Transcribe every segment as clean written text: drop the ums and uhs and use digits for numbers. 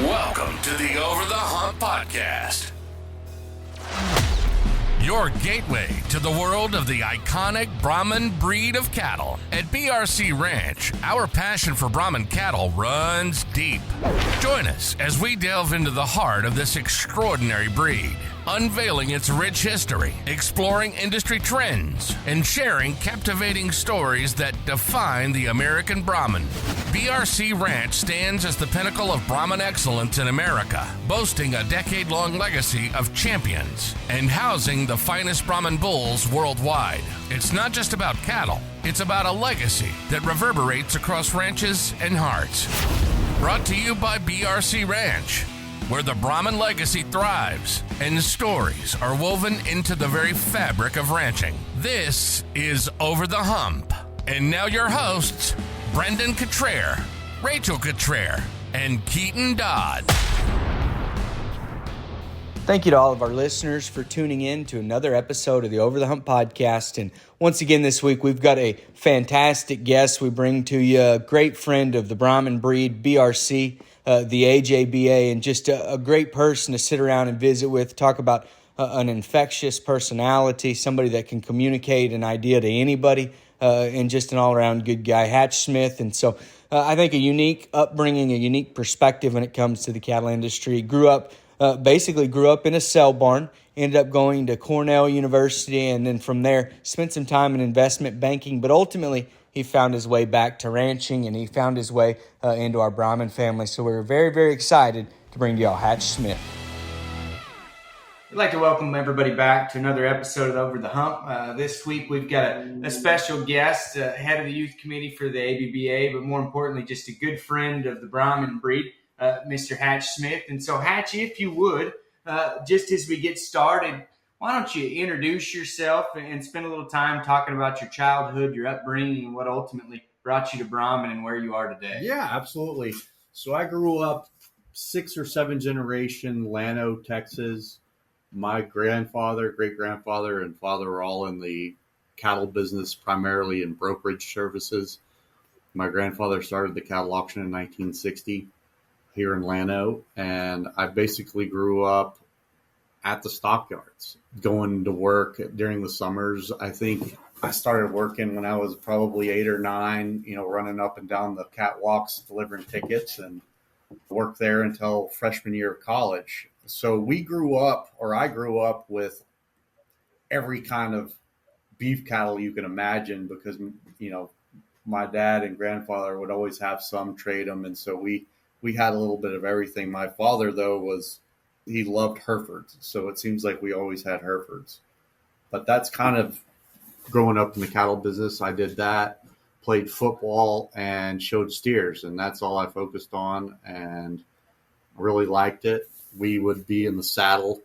Welcome to the Over the Hump podcast. Your gateway to the world of the iconic Brahman breed of cattle. At BRC Ranch, our passion for Brahman cattle runs deep. Join us as we delve into the heart of this extraordinary breed, unveiling its rich history, exploring industry trends, and sharing captivating stories that define the American Brahman. BRC Ranch stands as the pinnacle of Brahman excellence in America, boasting a decade-long legacy of champions and housing the finest Brahman bulls worldwide. It's not just about cattle, it's about a legacy that reverberates across ranches and hearts. Brought to you by BRC Ranch, where the Brahman legacy thrives and stories are woven into the very fabric of ranching. This is Over the Hump. And now your hosts, Brendan Cottre, Rachel Cottre, and Keaton Dodd. Thank you to all of our listeners for tuning in to another episode of the Over the Hump podcast. And once again this week, we've got a fantastic guest we bring to you, a great friend of the Brahman breed, BRC, the AJBA, and just a great person to sit around and visit with, talk about an infectious personality, somebody that can communicate an idea to anybody, and just an all-around good guy, Hatch Smith. And so I think a unique upbringing, a unique perspective when it comes to the cattle industry. Grew up in a cell barn, ended up going to Cornell University, and then from there spent some time in investment banking, but ultimately he found his way back to ranching, and he found his way into our Brahmin family. So we're very, very excited to bring to y'all Hatch Smith. I'd like to welcome everybody back to another episode of Over the Hump. This week we've got a special guest, head of the youth committee for the ABBA, but more importantly, just a good friend of the Brahman breed, Mr. Hatch Smith. And so, Hatch, if you would, just as we get started, why don't you introduce yourself and spend a little time talking about your childhood, your upbringing, and what ultimately brought you to Brahman and where you are today? Yeah, absolutely. So I grew up 6 or 7 generation Llano, Texas. My grandfather, great-grandfather, and father were all in the cattle business, primarily in brokerage services. My grandfather started the cattle auction in 1960 here in Llano, and I basically grew up at the stockyards, going to work during the summers. I think I started working when I was probably 8 or 9, running up and down the catwalks, delivering tickets, and worked there until freshman year of college. So I grew up with every kind of beef cattle you can imagine because, my dad and grandfather would always have some, trade them. And so we had a little bit of everything. My father, though, he loved Herefords. So it seems like we always had Herefords. But that's kind of growing up in the cattle business. I did that, played football, and showed steers. And that's all I focused on and really liked it. We would be in the saddle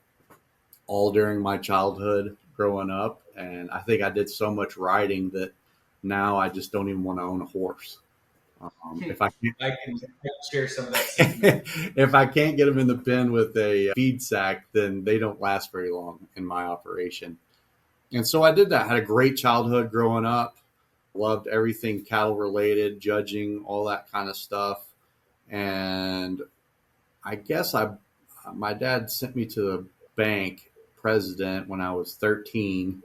all during my childhood growing up. And I think I did so much riding that now I just don't even want to own a horse. If I can share some of that. If I can't get them in the pen with a feed sack, then they don't last very long in my operation. And so I did that. Had a great childhood growing up. Loved everything cattle related, judging, all that kind of stuff. And I guess my dad sent me to the bank president when I was 13,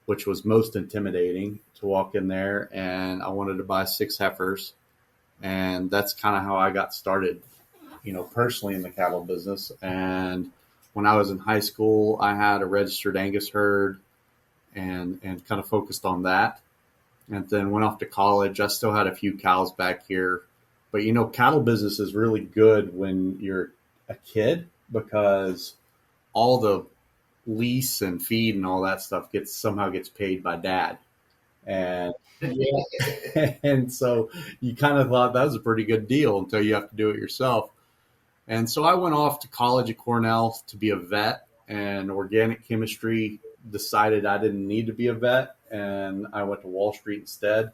which was most intimidating to walk in there. And I wanted to buy 6 heifers. And that's kind of how I got started, personally in the cattle business. And when I was in high school, I had a registered Angus herd and kind of focused on that. And then went off to college. I still had a few cows back here. But, cattle business is really good when you're a kid because all the lease and feed and all that stuff somehow gets paid by dad. And and so you kind of thought that was a pretty good deal until you have to do it yourself. And so I went off to college at Cornell to be a vet, and organic chemistry decided I didn't need to be a vet, and I went to Wall Street instead.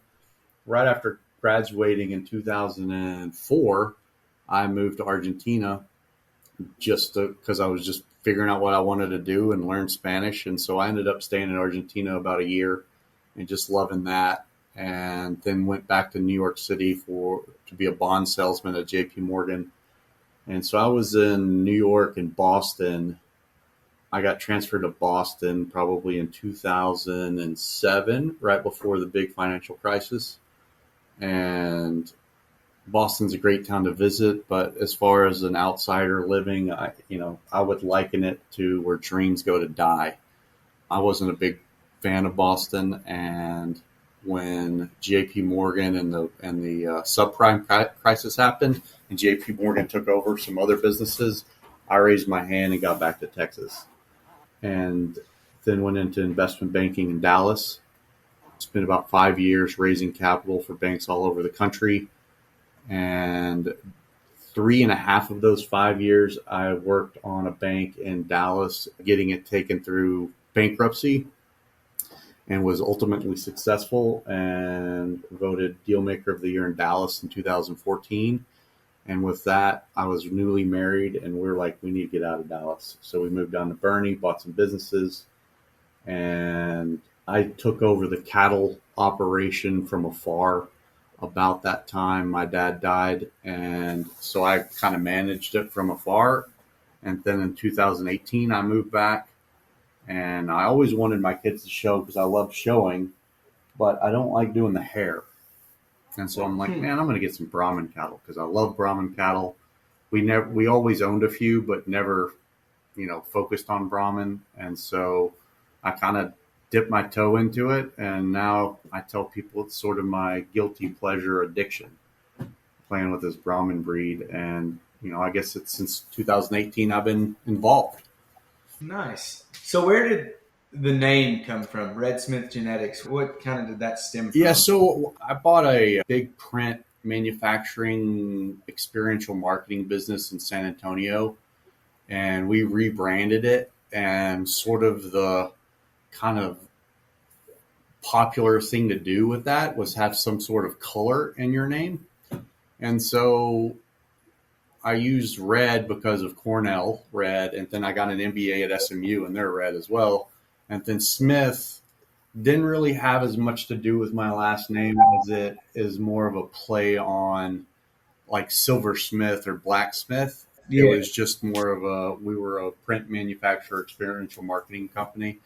Right after graduating in 2004, I moved to Argentina just because I was just figuring out what I wanted to do and learn Spanish. And so I ended up staying in Argentina about a year and just loving that. And then went back to New York City to be a bond salesman at JP Morgan. And so I was in New York and Boston. I got transferred to Boston probably in 2007, right before the big financial crisis. And Boston's a great town to visit, but as far as an outsider living, I would liken it to where dreams go to die. I wasn't a big fan of Boston, and when J.P. Morgan and the subprime crisis happened, and J.P. Morgan took over some other businesses, I raised my hand and got back to Texas, and then went into investment banking in Dallas. Spent about 5 years raising capital for banks all over the country, and 3.5 of those 5 years, I worked on a bank in Dallas, getting it taken through bankruptcy, and was ultimately successful and voted Dealmaker of the Year in Dallas in 2014. And with that, I was newly married, and we were like, we need to get out of Dallas. So we moved down to Boerne, bought some businesses, and I took over the cattle operation from afar. About that time, my dad died, and so I kind of managed it from afar. And then in 2018, I moved back, and I always wanted my kids to show because I love showing, but I don't like doing the hair. And so I'm like, man, I'm going to get some Brahmin cattle because I love Brahmin cattle. We always owned a few, but never, focused on Brahmin. And so I kind of dipped my toe into it, and now I tell people it's sort of my guilty pleasure addiction, playing with this Brahmin breed. And, I guess it's since 2018 I've been involved. Nice. So where did the name come from, Red Smith Genetics? What kind of did that stem from? Yeah, so I bought a big print manufacturing experiential marketing business in San Antonio, and we rebranded it, and sort of the kind of popular thing to do with that was have some sort of color in your name. And so I used red because of Cornell red, and then I got an MBA at SMU, and they're red as well. And then Smith didn't really have as much to do with my last name as it is more of a play on like silversmith or blacksmith. Yeah. It was just more of we were a print manufacturer, experiential marketing company.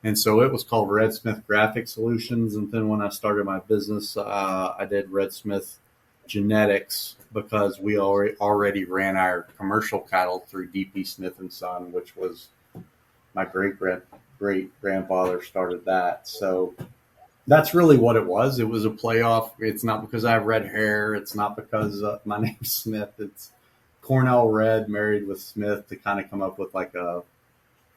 And so it was called Red Smith Graphic Solutions. And then when I started my business, I did Red Smith Genetics because we already ran our commercial cattle through DP Smith and Son, which was my great grandfather started that. So that's really what it was. It was a playoff. It's not because I have red hair. It's not because my name's Smith. It's Cornell Red married with Smith to kind of come up with like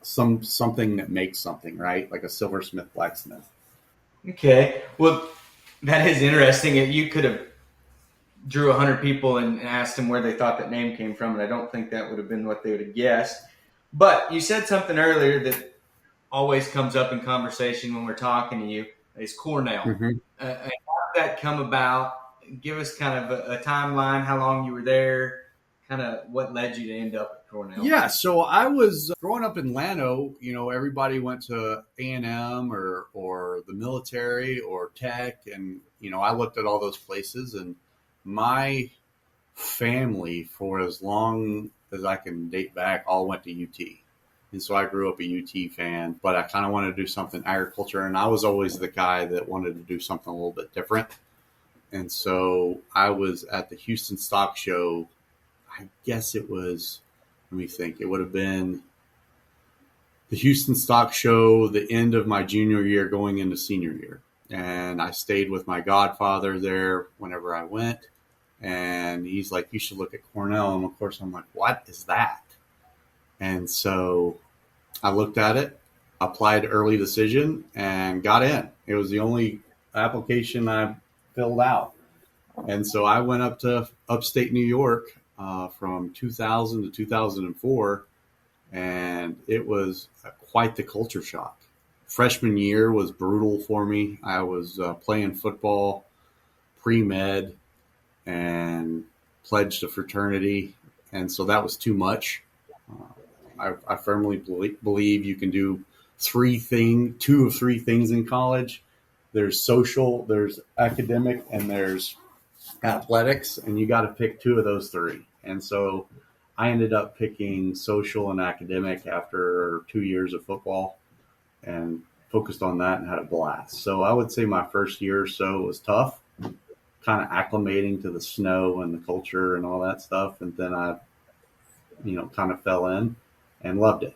something that makes something, right? Like a silversmith, blacksmith. Okay. Well, that is interesting. You could have drew 100 people and asked them where they thought that name came from, and I don't think that would have been what they would have guessed. But you said something earlier that always comes up in conversation when we're talking to you, is Cornell. Mm-hmm. How did that come about? Give us kind of a timeline, how long you were there, kind of what led you to end up at Cornell. Yeah, so I was growing up in Llano. Everybody went to A&M or the military or tech, and I looked at all those places, and my family, for as long as I can date back, all went to UT. And so I grew up a UT fan, but I kind of wanted to do something agriculture, and I was always the guy that wanted to do something a little bit different. And so I was at the Houston Stock Show. I guess it was, let me think, it would have been the Houston Stock Show, the end of my junior year going into senior year. And I stayed with my godfather there whenever I went. And he's like, you should look at Cornell. And of course, I'm like, what is that? And so I looked at it, applied early decision, and got in. It was the only application I filled out. And so I went up to upstate New York from 2000 to 2004, and it was quite the culture shock. Freshman year was brutal for me. I was playing football, pre-med, and pledged a fraternity, and so that was too much. I firmly believe you can do two of three things in college. There's social, there's academic, and there's athletics, and you got to pick two of those three. And so I ended up picking social and academic after 2 years of football and focused on that and had a blast. So I would say my first year or so was tough, kind of acclimating to the snow and the culture and all that stuff. And then I, kind of fell in and loved it.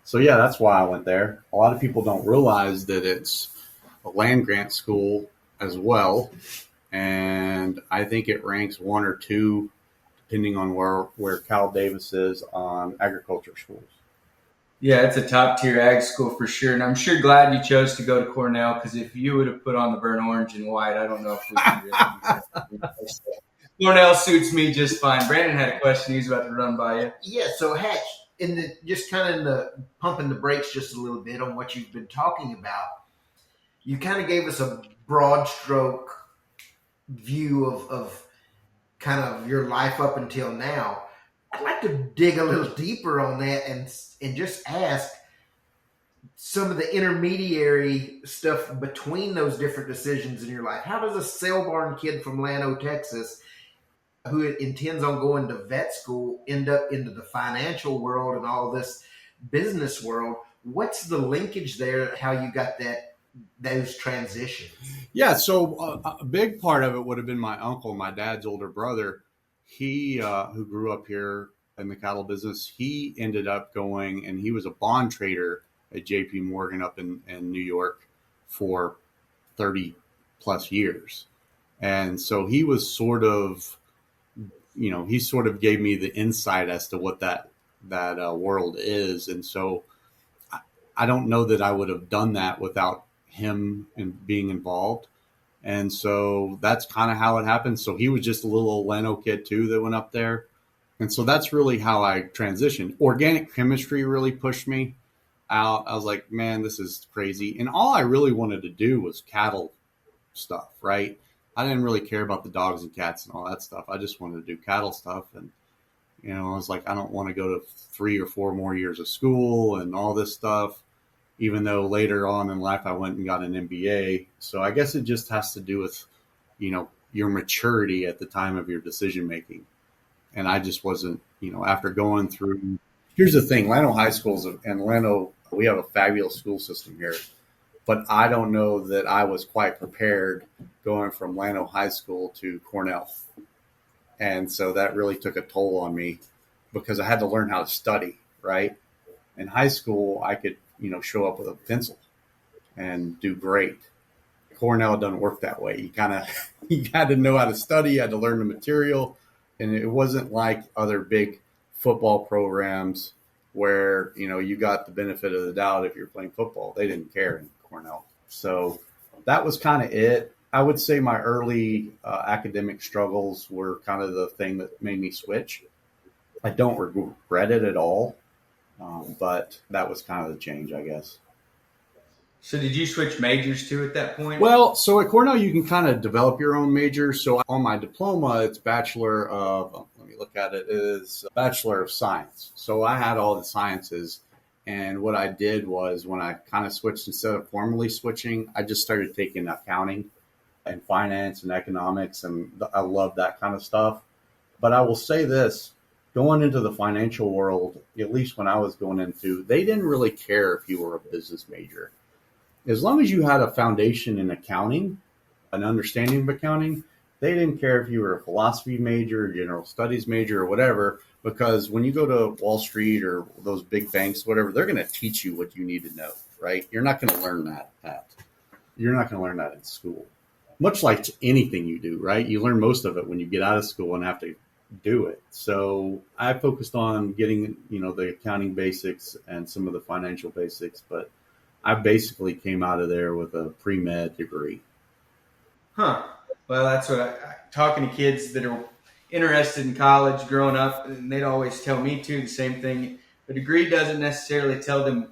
So yeah, that's why I went there. A lot of people don't realize that it's a land grant school as well. And I think it ranks one or two, depending on where Cal Davis is on agriculture schools. Yeah, it's a top tier ag school for sure. And I'm sure glad you chose to go to Cornell, because if you would have put on the burnt orange and white, I don't know if we could really. Cornell suits me just fine. Brandon had a question he was about to run by you. Yeah, so Hatch, just kind of in the pumping the brakes just a little bit on what you've been talking about, you kind of gave us a broad stroke view of kind of your life up until now. I'd like to dig a little deeper on that and just ask some of the intermediary stuff between those different decisions in your life. How does a sale barn kid from Llano, Texas, who intends on going to vet school, end up into the financial world and all this business world? What's the linkage there? How you got those transitions? Yeah, so a big part of it would have been my uncle, my dad's older brother. He, who grew up here in the cattle business, he ended up going, and he was a bond trader at JP Morgan up in New York for 30 plus years. And so he was sort of, he sort of gave me the insight as to what that world is. And so I don't know that I would have done that without him and being involved. And so that's kind of how it happened. So he was just a little old Llano kid too that went up there. And so that's really how I transitioned. Organic chemistry really pushed me out. I was like, man, this is crazy. And all I really wanted to do was cattle stuff, right? I didn't really care about the dogs and cats and all that stuff. I just wanted to do cattle stuff. And, I was like, I don't want to go to 3 or 4 more years of school and all this stuff, even though later on in life I went and got an MBA. So I guess it just has to do with, your maturity at the time of your decision making. And I just wasn't, after going through, here's the thing, Llano High Schools and Llano, we have a fabulous school system here, but I don't know that I was quite prepared going from Llano High School to Cornell. And so that really took a toll on me because I had to learn how to study, right? In high school, I could, show up with a pencil and do great. Cornell doesn't work that way. You had to know how to study, you had to learn the material. And it wasn't like other big football programs where, you got the benefit of the doubt if you're playing football. They didn't care in Cornell. So that was kind of it. I would say my early academic struggles were kind of the thing that made me switch. I don't regret it at all, but that was kind of the change, I guess. So did you switch majors too at that point? Well, so at Cornell, you can kind of develop your own major. So on my diploma, it's Bachelor of, let me look at it, is Bachelor of Science. So I had all the sciences. And what I did was when I kind of switched, instead of formally switching, I just started taking accounting and finance and economics. And I love that kind of stuff. But I will say this, going into the financial world, at least when I was going into, they didn't really care if you were a business major. As long as you had a foundation in accounting, an understanding of accounting, they didn't care if you were a philosophy major, general studies major, or whatever, because when you go to Wall Street or those big banks, whatever, they're going to teach you what you need to know, right? You're not going to learn that. You're not going to learn that in school. Much like anything you do, right? You learn most of it when you get out of school and have to do it. So I focused on getting, the accounting basics and some of the financial basics, but I basically came out of there with a pre-med degree. Huh. Well, that's what talking to kids that are interested in college growing up, and they'd always tell me too the same thing. A degree doesn't necessarily tell them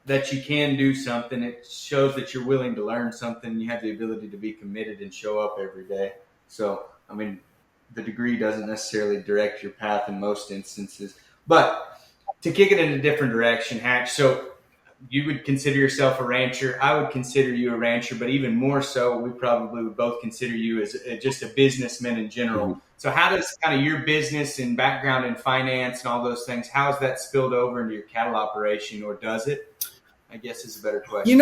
that you can do something. It shows that you're willing to learn something. You have the ability to be committed and show up every day. So, the degree doesn't necessarily direct your path in most instances. But to kick it in a different direction, Hatch, so you would consider yourself a rancher. I would consider you a rancher, but even more so, we probably would both consider you as just a businessman in general. Mm-hmm. So how does kind of your business and background in finance and all those things, how has that spilled over into your cattle operation, or does it? I guess is a better question.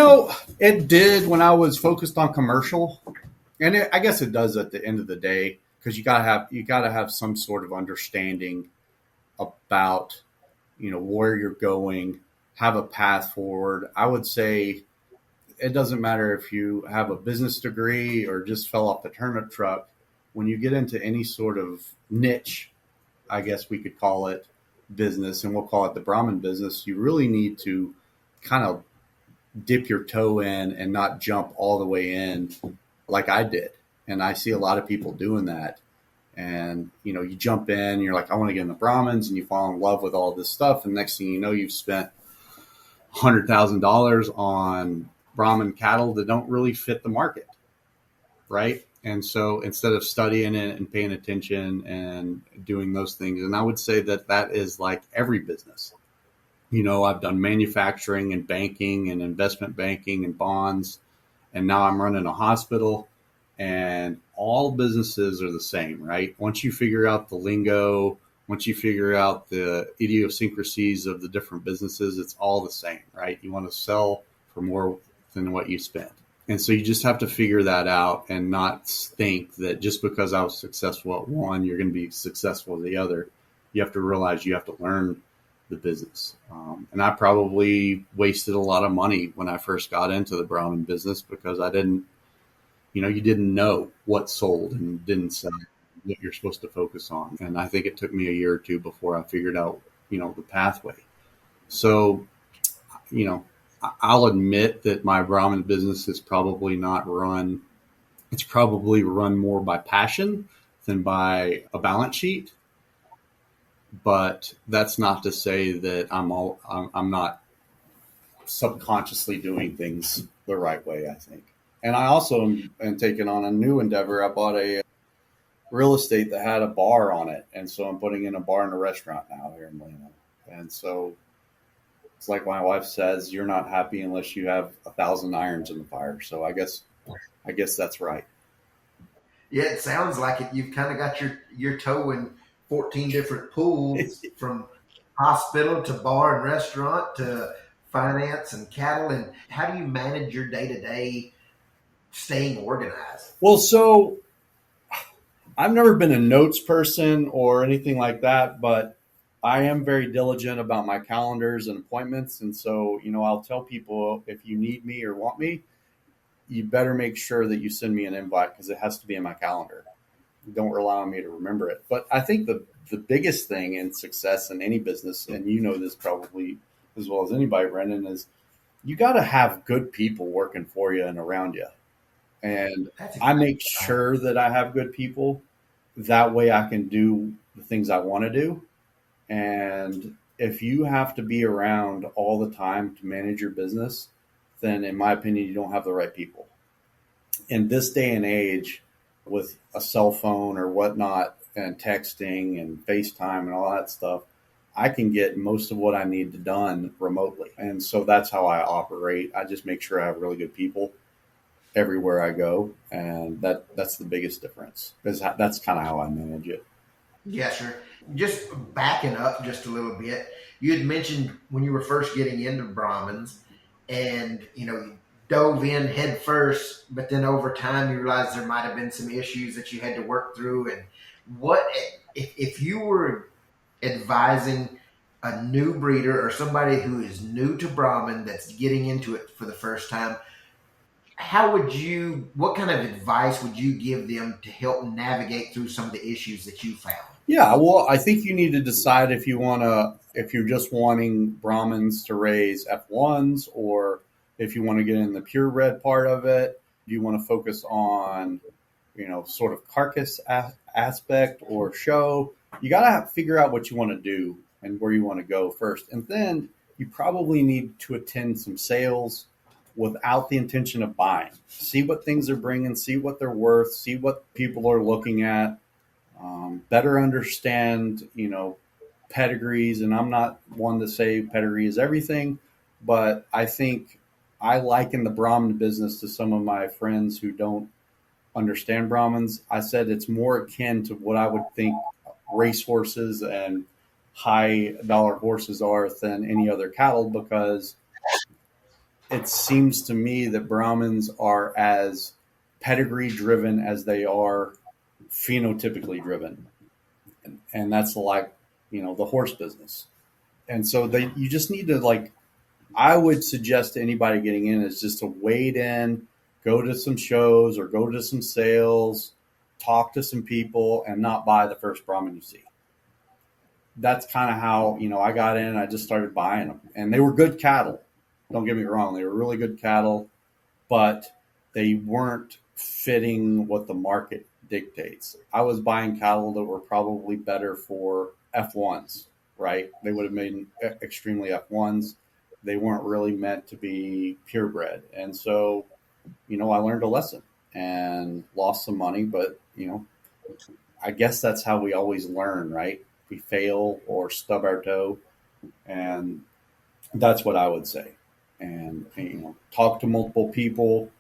It did when I was focused on commercial, and I guess it does at the end of the day, because you gotta have some sort of understanding about, where you're going, have a path forward. I would say it doesn't matter if you have a business degree or just fell off the turnip truck. When you get into any sort of niche, I guess we could call it business, and we'll call it the Brahmin business, you really need to kind of dip your toe in and not jump all the way in like I did. And I see a lot of people doing that. And, you jump in, you're like, I want to get in the Brahmins, and you fall in love with all this stuff. And next thing you know, you've spent $100,000 on Brahmin cattle that don't really fit the market. Right. And so instead of studying it and paying attention and doing those things, and I would say that is like every business. I've done manufacturing and banking and investment banking and bonds, and now I'm running a hospital, and all businesses are the same, right? Once you figure out the lingo, once you figure out the idiosyncrasies of the different businesses, it's all the same, right? You want to sell for more than what you spent. And so you just have to figure that out and not think that just because I was successful at one, you're going to be successful at the other. You have to realize you have to learn the business. And I probably wasted a lot of money when I first got into the Brahmin business because I didn't, you didn't know what sold and didn't sell, what you're supposed to focus on. And I think it took me a year or two before I figured out, the pathway. So, I'll admit that my Brahmin business is probably not run. It's probably run more by passion than by a balance sheet. But that's not to say that I'm not subconsciously doing things the right way, I think. And I also am taking on a new endeavor. I bought a real estate that had a bar on it. And so I'm putting in a bar and a restaurant now here in Llano. And so it's like my wife says, you're not happy unless you have 1,000 irons in the fire. So I guess that's right. Yeah, it sounds like it. You've kind of got your toe in 14 different pools, from hospital to bar and restaurant to finance and cattle. And how do you manage your day-to-day staying organized? Well, so I've never been a notes person or anything like that, but I am very diligent about my calendars and appointments. And so, I'll tell people, if you need me or want me, you better make sure that you send me an invite, because it has to be in my calendar. Don't rely on me to remember it. But I think the biggest thing in success in any business, and this probably as well as anybody, Brendan, is you got to have good people working for you and around you. And I make sure that I have good people. That way I can do the things I want to do. And if you have to be around all the time to manage your business, then in my opinion, you don't have the right people. In this day and age, with a cell phone or whatnot, and texting and FaceTime and all that stuff, I can get most of what I need done remotely. And so that's how I operate. I just make sure I have really good people everywhere I go. And that's the biggest difference, because that's kind of how I manage it. Yeah, sure. Just backing up just a little bit, you had mentioned when you were first getting into Brahmins, and you dove in head first, but then over time you realized there might have been some issues that you had to work through. And what if you were advising a new breeder or somebody who is new to Brahmin that's getting into it for the first time, what kind of advice would you give them to help navigate through some of the issues that you found? Yeah, well, I think you need to decide if you're just wanting Brahmins to raise F1s, or if you want to get in the purebred part of it. Do you want to focus on, sort of carcass aspect or show? You got to figure out what you want to do and where you want to go first. And then you probably need to attend some sales without the intention of buying. See what things are bringing, see what they're worth, see what people are looking at. Better understand, pedigrees. And I'm not one to say pedigree is everything, But I think I liken the Brahmin business to some of my friends who don't understand Brahmins. I said it's more akin to what I would think racehorses and high dollar horses are than any other cattle, because it seems to me that Brahmins are as pedigree driven as they are phenotypically driven. And that's like, the horse business. And so you just need to, like, I would suggest to anybody getting in is just to wade in, go to some shows or go to some sales, talk to some people, and not buy the first Brahmin you see. That's kind of how, I got in. I just started buying them, and they were good cattle. Don't get me wrong. They were really good cattle, but they weren't fitting what the market dictates. I was buying cattle that were probably better for F1s, right? They would have made extremely F1s. They weren't really meant to be purebred. And so, I learned a lesson and lost some money, but, I guess that's how we always learn, right? We fail or stub our toe. And that's what I would say. And, talk to multiple people,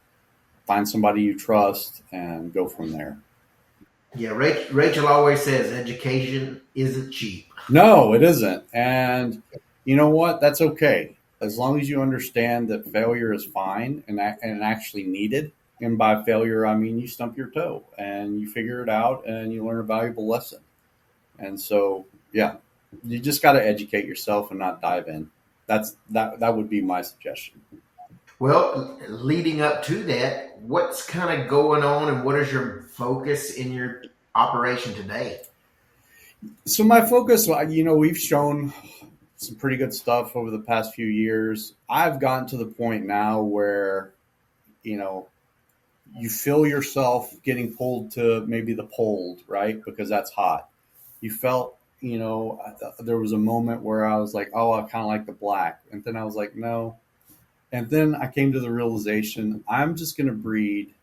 find somebody you trust, and go from there. Yeah, Rachel always says education isn't cheap. No, it isn't. And you know what? That's okay. As long as you understand that failure is fine and actually needed. And by failure, I mean you stump your toe and you figure it out and you learn a valuable lesson. And so, yeah, you just got to educate yourself and not dive in. That would be my suggestion. Well, leading up to that, what's kind of going on and what is your focus in your operation today? So my focus, we've shown some pretty good stuff over the past few years. I've gotten to the point now where, you feel yourself getting pulled to maybe the polled, right? Because that's hot. You felt, there was a moment where I was like, oh, I kind of like the black. And then I was like, no. And then I came to the realization, I'm just going to breed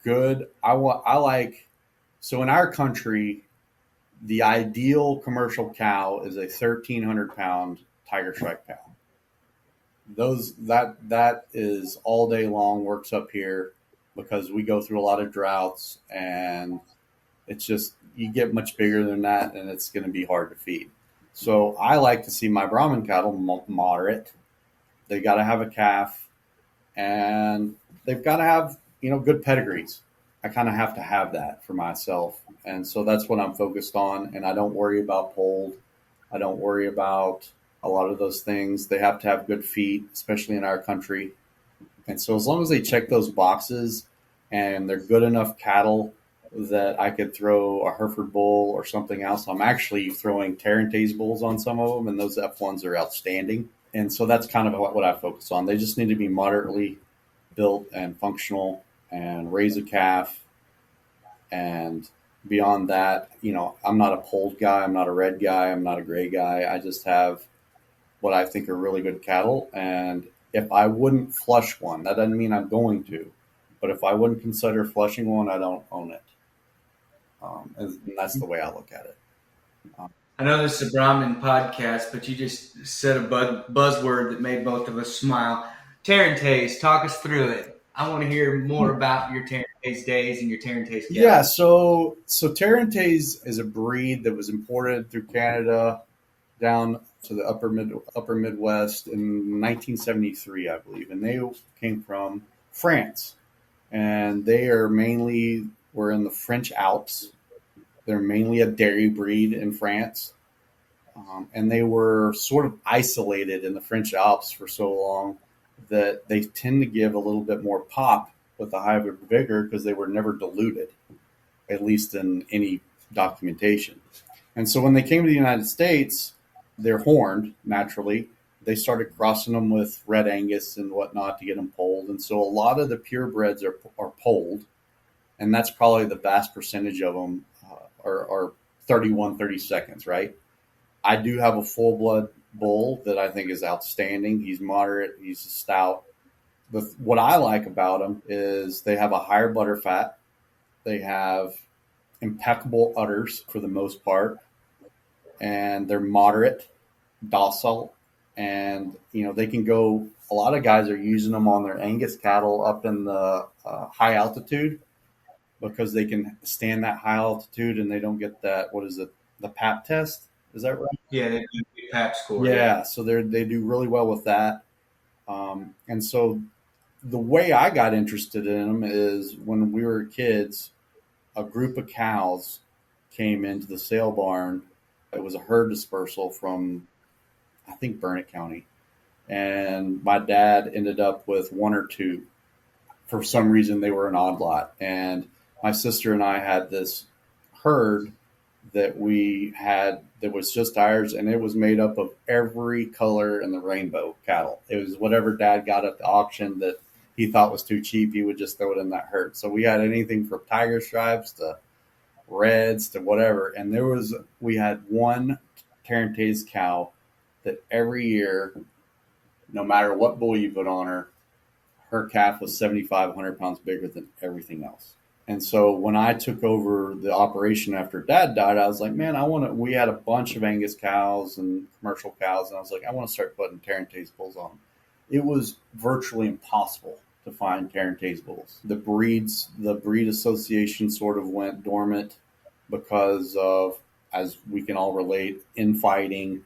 good. So in our country, the ideal commercial cow is a 1,300 pound Tiger Stripe cow. That is all day long, works up here because we go through a lot of droughts, and it's just, you get much bigger than that and it's going to be hard to feed. So I like to see my Brahmin cattle moderate. They got to have a calf, and they've got to have, good pedigrees. I kind of have to have that for myself. And so that's what I'm focused on. And I don't worry about polled. I don't worry about a lot of those things. They have to have good feet, especially in our country. And so as long as they check those boxes and they're good enough cattle that I could throw a Hereford bull or something else. I'm actually throwing Tarant bulls on some of them, and those F1s are outstanding. And so that's kind of what I focus on. They just need to be moderately built and functional and raise a calf. And beyond that, I'm not a polled guy. I'm not a red guy. I'm not a gray guy. I just have what I think are really good cattle. And if I wouldn't flush one, that doesn't mean I'm going to. But if I wouldn't consider flushing one, I don't own it. And that's the way I look at it. I know this is a Brahmin podcast, but you just said a buzzword that made both of us smile. Tarant, talk us through it. I want to hear more about your Tarant days and your Tarant cattle. Yeah, so Tarant is a breed that was imported through Canada down to the upper Midwest in 1973, I believe, and they came from France, and they were in the French Alps. They're mainly a dairy breed in France. And they were sort of isolated in the French Alps for so long that they tend to give a little bit more pop with the hybrid vigor because they were never diluted, at least in any documentation. And so when they came to the United States, they're horned naturally. They started crossing them with Red Angus and whatnot to get them polled. And so a lot of the purebreds are polled, and that's probably the vast percentage of them are 31, 30 seconds, right? I do have a full-blood bull that I think is outstanding. He's moderate. He's stout. What I like about them is they have a higher butter fat. They have impeccable udders for the most part, and they're moderate, docile, And, they can go, a lot of guys are using them on their Angus cattle up in the high altitude because they can stand that high altitude and they don't get that, what is it, the PAP test? Is that right? Yeah, they do the PAP score. Yeah, so they do really well with that. And so the way I got interested in them is when we were kids, a group of cows came into the sale barn. It was a herd dispersal from, I think, Burnett County. And my dad ended up with one or two. For some reason, they were an odd lot. And my sister and I had this herd that we had that was just ours, and it was made up of every color in the rainbow cattle. It was whatever Dad got at the auction that he thought was too cheap, he would just throw it in that herd. So we had anything from tiger stripes to reds to whatever. And we had one Tarantese cow that every year, no matter what bull you put on her calf was 7,500 pounds bigger than everything else. And so when I took over the operation after Dad died, I was like, man, we had a bunch of Angus cows and commercial cows. And I was like, I want to start putting Tarantese bulls on them. It was virtually impossible to find Tarantese bulls. The breed association sort of went dormant because of, as we can all relate, infighting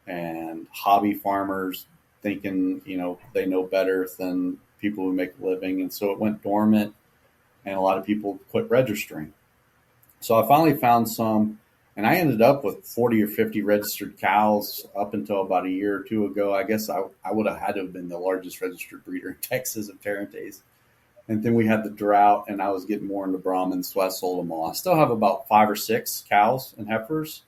and hobby farmers thinking, they know better than people who make a living. And so it went dormant and a lot of people quit registering. So I finally found some, and I ended up with 40 or 50 registered cows up until about a year or two ago. I guess I would have had to have been the largest registered breeder in Texas of Tarantese. And then we had the drought, and I was getting more into Brahmin, so I sold them all. I still have about 5 or 6 cows and heifers,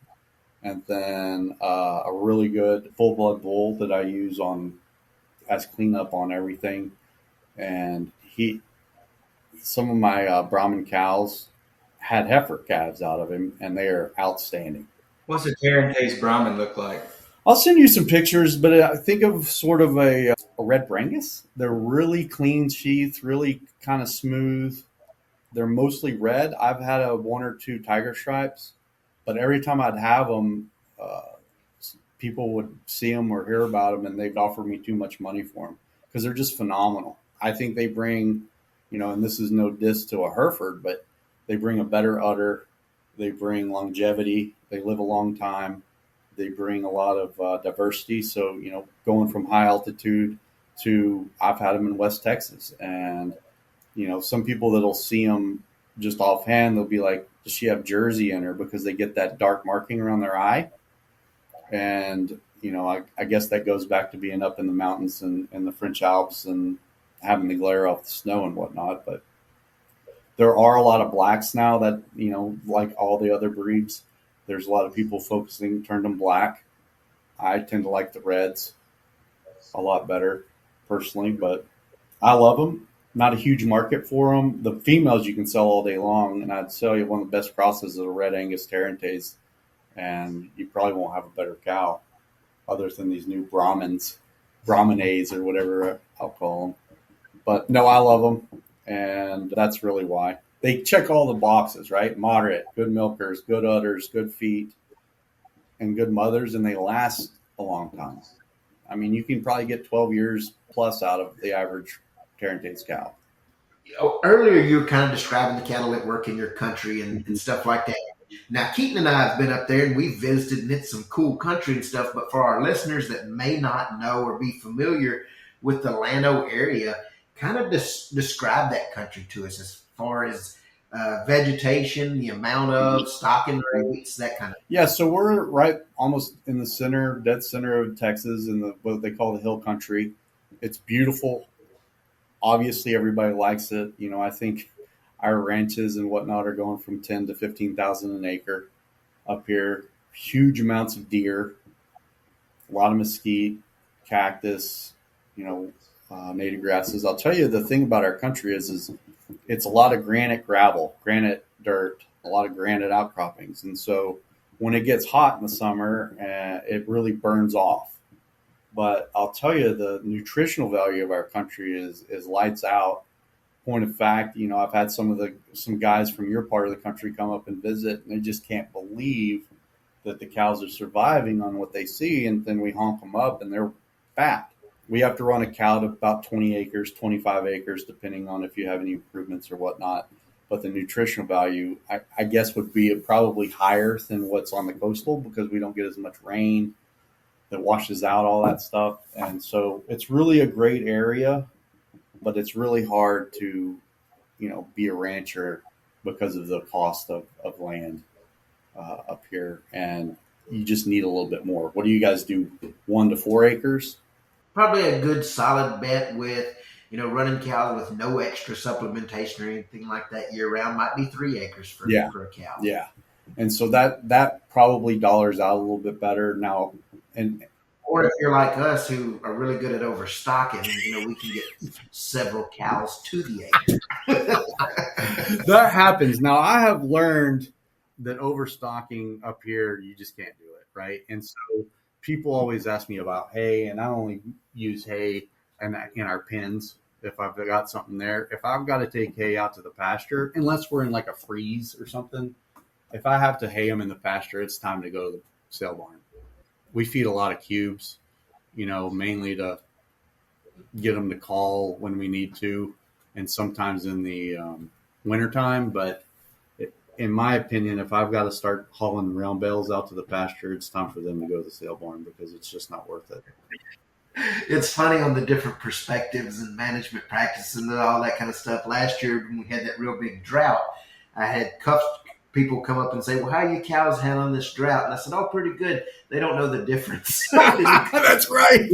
and then a really good full-blood bull that I use as cleanup on everything. And some of my Brahmin cows had heifer calves out of him, and they are outstanding. What's a Tarantese Brahmin look like? I'll send you some pictures, but I think of sort of a red Brangus. They're really clean sheath, really kind of smooth. They're mostly red. I've had one or two tiger stripes, but every time I'd have them, people would see them or hear about them, and they'd offer me too much money for them because they're just phenomenal. I think they bring, and this is no diss to a Hereford, but they bring a better udder. They bring longevity. They live a long time. They bring a lot of diversity. So, going from high altitude to, I've had them in West Texas. And, some people that'll see them just offhand, they'll be like, does she have Jersey in her? Because they get that dark marking around their eye. And, I guess that goes back to being up in the mountains and the French Alps and having the glare off the snow and whatnot. But there are a lot of blacks now that, like all the other breeds, there's a lot of people turned them black. I tend to like the reds a lot better personally, but I love them. Not a huge market for them. The females you can sell all day long, and I'd sell you one of the best crosses is a red Angus Tarantese, and you probably won't have a better cow other than these new Brahminades or whatever I'll call them. But no, I love them, and that's really why. They check all the boxes, right? Moderate, good milkers, good udders, good feet, and good mothers, and they last a long time. I mean, you can probably get 12 years plus out of the average Tarantese cow. Earlier, you were kind of describing the cattle that work in your country and stuff like that. Now, Keaton and I have been up there, and we've visited, and it's some cool country and stuff. But for our listeners that may not know or be familiar with the Llano area, kind of describe that country to us as far as vegetation, the amount of stocking rates, that kind of. Yeah, so we're right almost in the dead center of Texas in what they call the hill country. It's beautiful. Obviously, everybody likes it. I think our ranches and whatnot are going from 10 to 15,000 an acre up here. Huge amounts of deer, a lot of mesquite, cactus, native grasses. I'll tell you the thing about our country is it's a lot of granite dirt, a lot of granite outcroppings. And so when it gets hot in the summer, it really burns off. But I'll tell you, the nutritional value of our country is lights out. Point of fact, I've had some guys from your part of the country come up and visit, and they just can't believe that the cows are surviving on what they see, and then we honk them up and they're fat. We have to run a cow to about 20 acres, 25 acres, depending on if you have any improvements or whatnot. But the nutritional value, I guess, would be probably higher than what's on the coastal because we don't get as much rain that washes out all that stuff. And so it's really a great area, but it's really hard to, be a rancher because of the cost of land up here. And you just need a little bit more. What do you guys do? 1 to 4 acres? Probably a good solid bet with, running cows with no extra supplementation or anything like that year round might be 3 acres for a cow. Yeah. And so that probably dollars out a little bit better now. Or if you're like us who are really good at overstocking, we can get several cows to the acre. That happens. Now, I have learned that overstocking up here, you just can't do it, right? And so people always ask me about hay, and I only use hay in our pens if I've got something there. If I've got to take hay out to the pasture, unless we're in like a freeze or something, if I have to hay them in the pasture, it's time to go to the sale barn. We feed a lot of cubes, mainly to get them to call when we need to, and sometimes in the wintertime. But in my opinion, if I've got to start hauling round bales out to the pasture, it's time for them to go to the sale barn because it's just not worth it. It's funny on the different perspectives and management practices and all that kind of stuff. Last year when we had that real big drought, I had people come up and say, well, how are you cows handling this drought? And I said, oh, pretty good. They don't know the difference. That's right.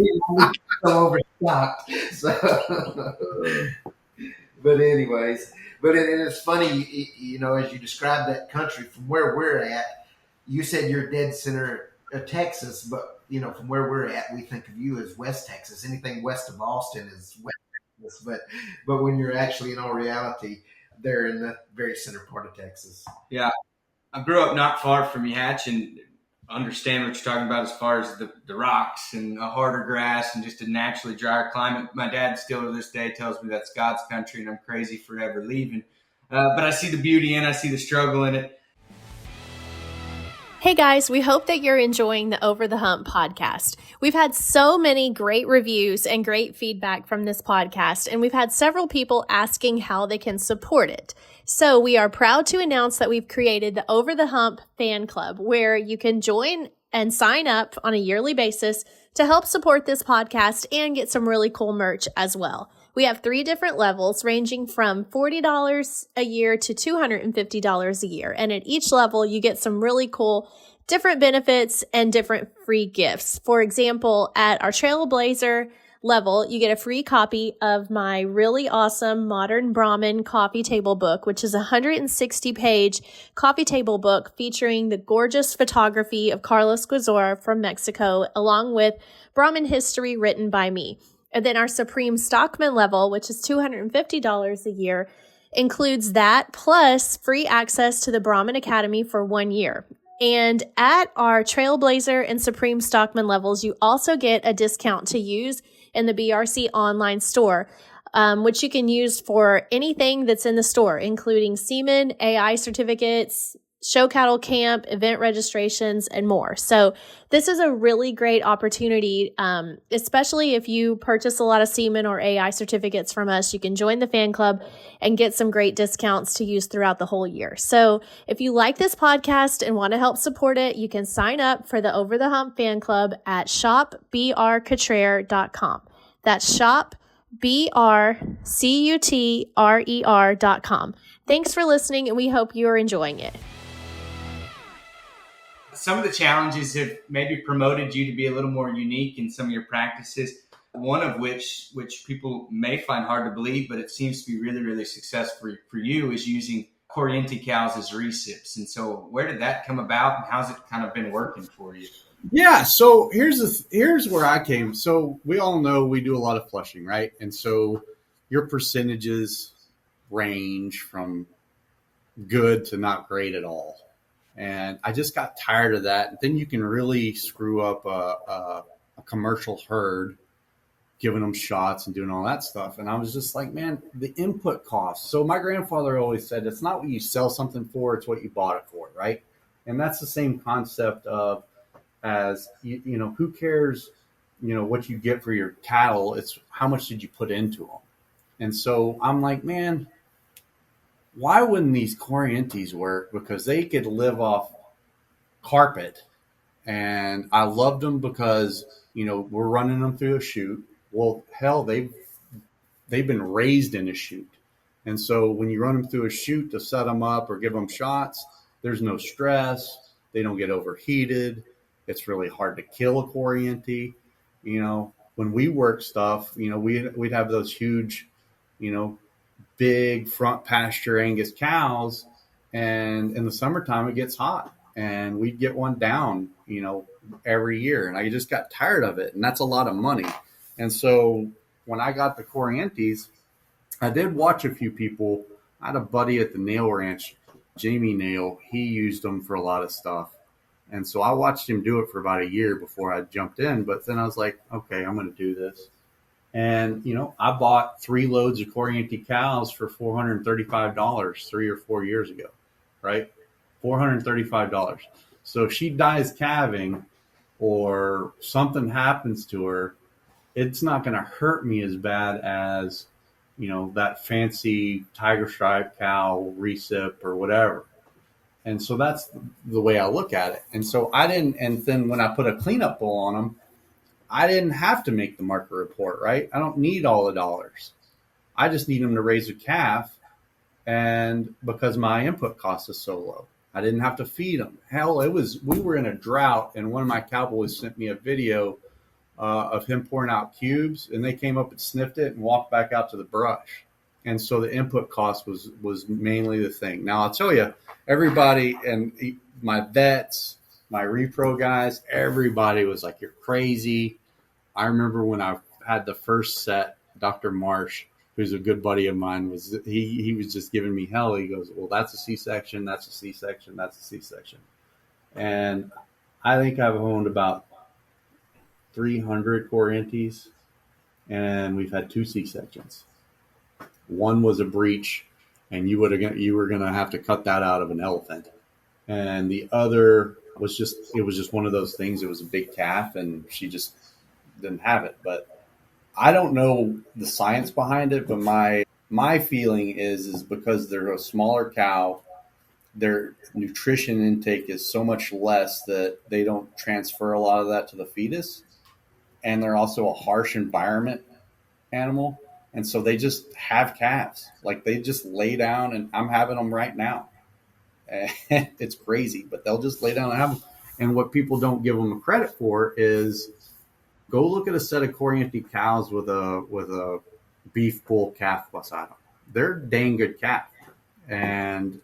So overstocked. But anyways, it's funny, as you describe that country from where we're at, you said you're dead center of Texas, but from where we're at, we think of you as West Texas. Anything west of Austin is West Texas. But when you're actually in all reality, they're in the very center part of Texas. Yeah. I grew up not far from Hatch and understand what you're talking about as far as the rocks and a harder grass and just a naturally drier climate. My dad still to this day tells me that's God's country and I'm crazy for ever leaving. But I see the beauty in it. I see the struggle in it. Hey guys, we hope that you're enjoying the Over the Hump podcast. We've had so many great reviews and great feedback from this podcast, and we've had several people asking how they can support it. So we are proud to announce that we've created the Over the Hump fan club, where you can join and sign up on a yearly basis to help support this podcast and get some really cool merch as well. We have 3 different levels ranging from $40 a year to $250 a year. And at each level, you get some really cool different benefits and different free gifts. For example, at our Trailblazer level, you get a free copy of my really awesome Modern Brahmin coffee table book, which is a 160-page coffee table book featuring the gorgeous photography of Carlos Guizora from Mexico, along with Brahmin history written by me. And then our Supreme Stockman level, which is $250 a year, includes that plus free access to the Brahmin Academy for 1 year. And at our Trailblazer and Supreme Stockman levels, you also get a discount to use in the BRC online store, which you can use for anything that's in the store, including semen, AI certificates, show cattle camp, event registrations, and more. So this is a really great opportunity, especially if you purchase a lot of semen or AI certificates from us. You can join the fan club and get some great discounts to use throughout the whole year. So if you like this podcast and want to help support it, you can sign up for the Over the Hump fan club at shopbrcotrer.com. That's shopbrcutrer.com. Thanks for listening, and we hope you are enjoying it. Some of the challenges have maybe promoted you to be a little more unique in some of your practices. One of which people may find hard to believe, but it seems to be really, really successful for you, is using Coriente cows as recips. And so where did that come about, and how's it kind of been working for you? Yeah, so here's where I came. So we all know we do a lot of flushing, right? And so your percentages range from good to not great at all. And I just got tired of that. Then you can really screw up a commercial herd, giving them shots and doing all that stuff. And I was just like, man, the input costs. So my grandfather always said, it's not what you sell something for, it's what you bought it for, right? And that's the same concept of, as you know, who cares, you know, what you get for your cattle? It's how much did you put into them? And so I'm like, man, why wouldn't these Corientes work? Because they could live off carpet. And I loved them because, you know, we're running them through a chute. Well, hell, they've been raised in a chute. And so when you run them through a chute to set them up or give them shots, there's no stress. They don't get overheated. It's really hard to kill a Coriente. You know, when we work stuff, you know, we'd have those huge, you know, big front pasture Angus cows. And in the summertime, it gets hot. And we'd get one down, you know, every year. And I just got tired of it. And that's a lot of money. And so when I got the Corientes, I did watch a few people. I had a buddy at the Nail Ranch, Jamie Nail. He used them for a lot of stuff. And so I watched him do it for about a year before I jumped in. But then I was like, okay, I'm going to do this. And, you know, I bought 3 loads of Coriente cows for $435 3 or 4 years ago, right? $435. So if she dies calving or something happens to her, it's not going to hurt me as bad as, you know, that fancy tiger stripe cow, recip or whatever. And so that's the way I look at it. And so I didn't, and then when I put a cleanup bull on them, I didn't have to make the market report, right? I don't need all the dollars. I just need them to raise a calf. And because my input cost is so low, I didn't have to feed them. Hell, we were in a drought, and one of my cowboys sent me a video of him pouring out cubes, and they came up and sniffed it and walked back out to the brush. And so the input cost was mainly the thing. Now, I'll tell you, everybody, and my vets, my repro guys, everybody was like, you're crazy. I remember when I had the first set, Dr. Marsh, who's a good buddy of mine, he was just giving me hell. He goes, well, that's a C-section, that's a C-section, that's a C-section. And I think I've owned about 300 Corientes, and we've had 2 C-sections. One was a breech, and you were going to have to cut that out of an elephant. And the other was just one of those things. It was a big calf, and she just didn't have it. But I don't know the science behind it, but my feeling is because they're a smaller cow, their nutrition intake is so much less that they don't transfer a lot of that to the fetus. And they're also a harsh environment animal. And so they just have calves. Like they just lay down, and I'm having them right now. And it's crazy, but they'll just lay down and have them. And what people don't give them credit for is go look at a set of Coriente cows with a beef bull calf beside them. They're dang good calf. And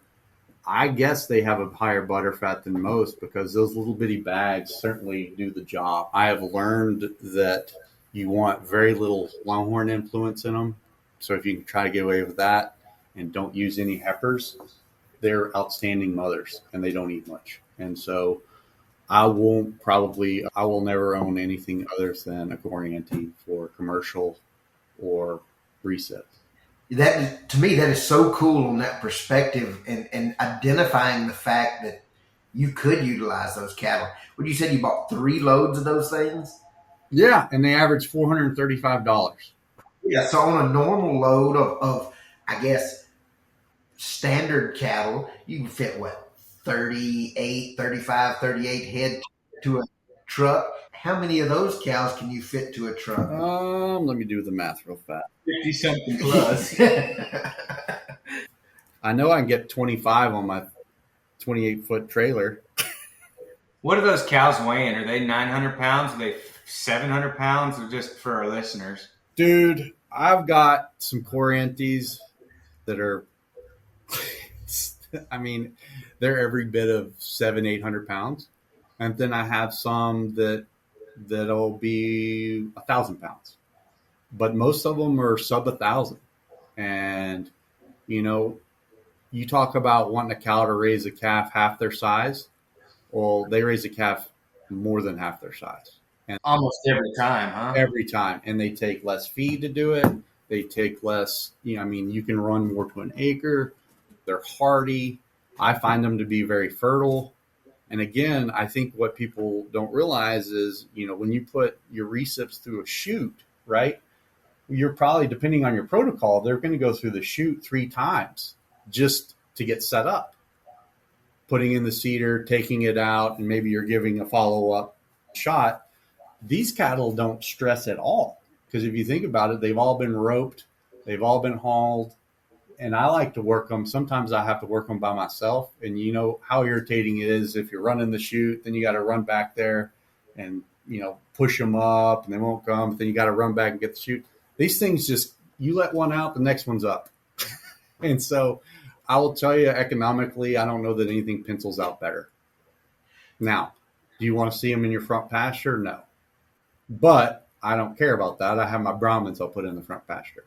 I guess they have a higher butter fat than most because those little bitty bags certainly do the job. I have learned that you want very little longhorn influence in them. So if you can try to get away with that and don't use any heifers, they're outstanding mothers and they don't eat much. And so I will never own anything other than a Coriente for commercial or recip. That, to me, that is so cool on that perspective and identifying the fact that you could utilize those cattle. What you said, you bought 3 loads of those things? Yeah, and they average $435. Yeah, so on a normal load of I guess, standard cattle, you can fit, 35, 38 head to a truck. How many of those cows can you fit to a truck? Let me do the math real fast. 50-something plus. I know I can get 25 on my 28-foot trailer. What are those cows weighing? Are they 900 pounds? Are they 700 pounds? Or just for our listeners? Dude, I've got some Corientes that are, I mean, they're every bit of 700-800 pounds. And then I have some that'll be 1,000 pounds. But most of them are sub 1,000. And, you know, you talk about wanting a cow to raise a calf half their size. Well, they raise a calf more than half their size. And almost every time, huh? Every time. And they take less feed to do it. They take less, I mean, you can run more to an acre. They're hardy. I find them to be very fertile. And again, I think what people don't realize is, when you put your recips through a chute, right, you're probably, depending on your protocol, they're going to go through the chute 3 times just to get set up, putting in the cedar, taking it out, and maybe you're giving a follow-up shot. These cattle don't stress at all, because if you think about it, they've all been roped, they've all been hauled, and I like to work them. Sometimes I have to work them by myself, and you know how irritating it is if you're running the chute, then you got to run back there and push them up, and they won't come. But then you got to run back and get the chute. These things just, you let one out, the next one's up. And so I will tell you, economically, I don't know that anything pencils out better. Now, do you want to see them in your front pasture? No. But I don't care about that. I have my Brahmins I'll put in the front pasture.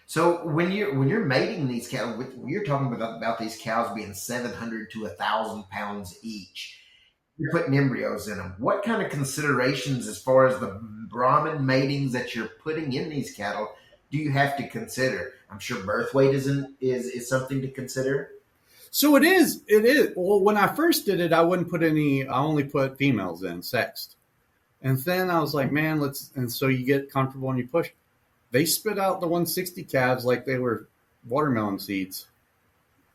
So when you're mating these cattle, you're talking about these cows being 700 to 1,000 pounds each. You're putting embryos in them. What kind of considerations, as far as the Brahmin matings that you're putting in these cattle, do you have to consider? I'm sure birth weight is something to consider. So it is. Well, when I first did it, I wouldn't put any. I only put females in, sexed. And then I was like, man, and so you get comfortable and you push. They spit out the 160 calves like they were watermelon seeds.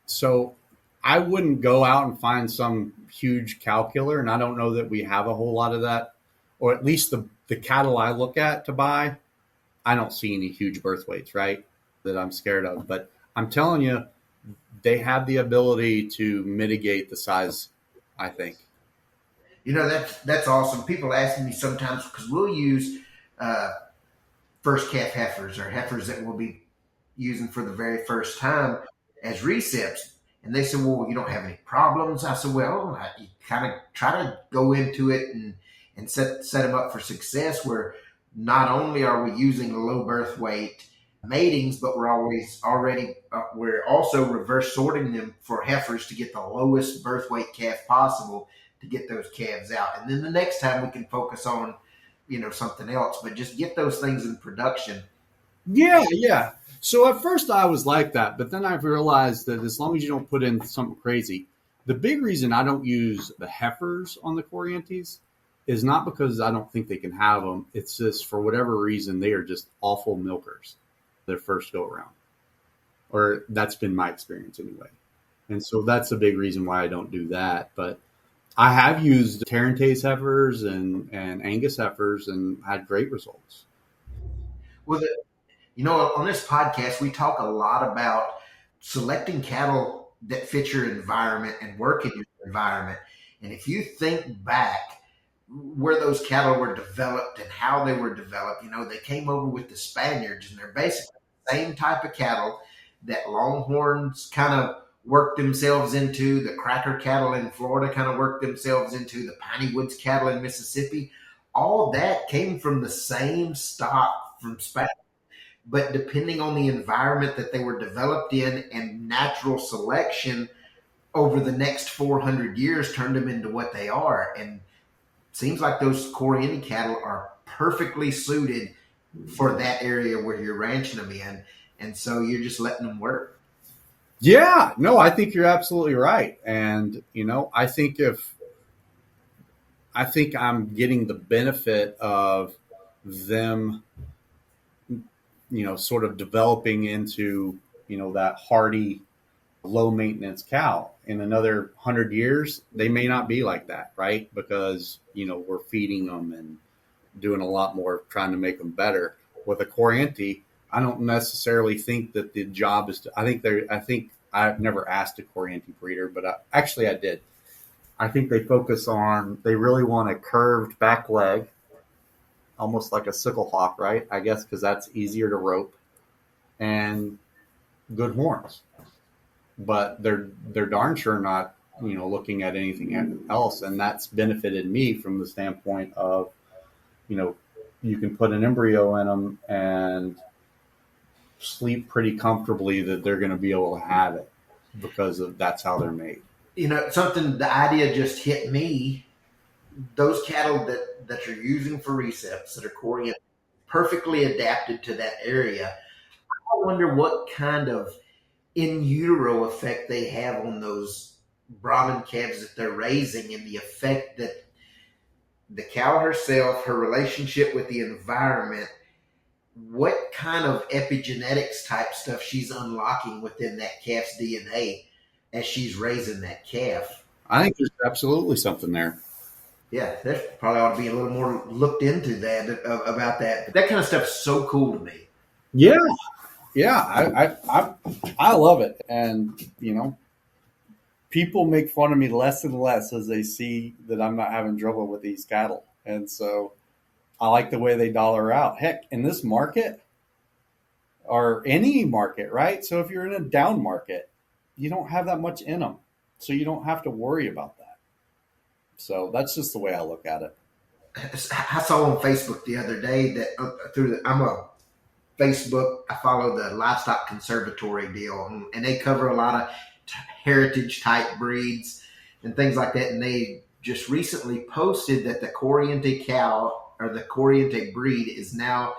So I wouldn't go out and find some huge cow killer, and I don't know that we have a whole lot of that, or at least the cattle I look at to buy, I don't see any huge birth weights, right, that I'm scared of. But I'm telling you, they have the ability to mitigate the size, I think. That's awesome. People ask me sometimes, because we'll use first calf heifers, or heifers that we'll be using for the very first time as recips. And they said, well, you don't have any problems. I said, well, you kind of try to go into it and set them up for success, where not only are we using low birth weight matings, but we're also reverse sorting them for heifers to get the lowest birth weight calf possible to get those calves out. And then the next time we can focus on, something else, but just get those things in production. Yeah. So at first I was like that, but then I've realized that as long as you don't put in something crazy, the big reason I don't use the heifers on the Corientes is not because I don't think they can have them. It's just, for whatever reason, they are just awful milkers their first go around, or that's been my experience anyway. And so that's a big reason why I don't do that. But I have used Tarant heifers and Angus heifers and had great results. Well, on this podcast, we talk a lot about selecting cattle that fit your environment and work in your environment. And if you think back where those cattle were developed and how they were developed, they came over with the Spaniards, and they're basically the same type of cattle that Longhorns kind of worked themselves into, the cracker cattle in Florida kind of worked themselves into, the Piney Woods cattle in Mississippi. All that came from the same stock from Spain. But depending on the environment that they were developed in and natural selection over the next 400 years turned them into what they are. And it seems like those Coriente cattle are perfectly suited for that area where you're ranching them in. And so you're just letting them work. Yeah, no, I think you're absolutely right. And, I think I'm getting the benefit of them, sort of developing into, that hardy, low maintenance cow. In another 100 years, they may not be like that, right? Because, we're feeding them and doing a lot more trying to make them better. With a Coriente, I don't necessarily think that the job is to, I think I've never asked a Coriente breeder, but I did. I think they really want a curved back leg, almost like a sickle hawk, right? I guess because that's easier to rope, and good horns. But they're darn sure not, looking at anything else. And that's benefited me from the standpoint of, you can put an embryo in them and sleep pretty comfortably that they're going to be able to have it because that's how they're made. The idea just hit me. Those cattle that you're using for recips that are Coriente, perfectly adapted to that area. I wonder what kind of in utero effect they have on those Brahmin calves that they're raising and the effect that the cow herself, her relationship with the environment, what kind of epigenetics type stuff she's unlocking within that calf's DNA as she's raising that calf. I think there's absolutely something there. Yeah, there probably ought to be a little more looked into that about that. But that kind of stuff's so cool to me. Yeah, I love it, and people make fun of me less and less as they see that I'm not having trouble with these cattle, and so I like the way they dollar out. Heck, in this market or any market, right? So if you're in a down market, you don't have that much in them, so you don't have to worry about that. So that's just the way I look at it. I saw on Facebook the other day that I'm a Facebook, I follow the Livestock Conservatory deal, and they cover a lot of heritage type breeds and things like that. And they just recently posted that the Coriente cow or the Coriente breed is now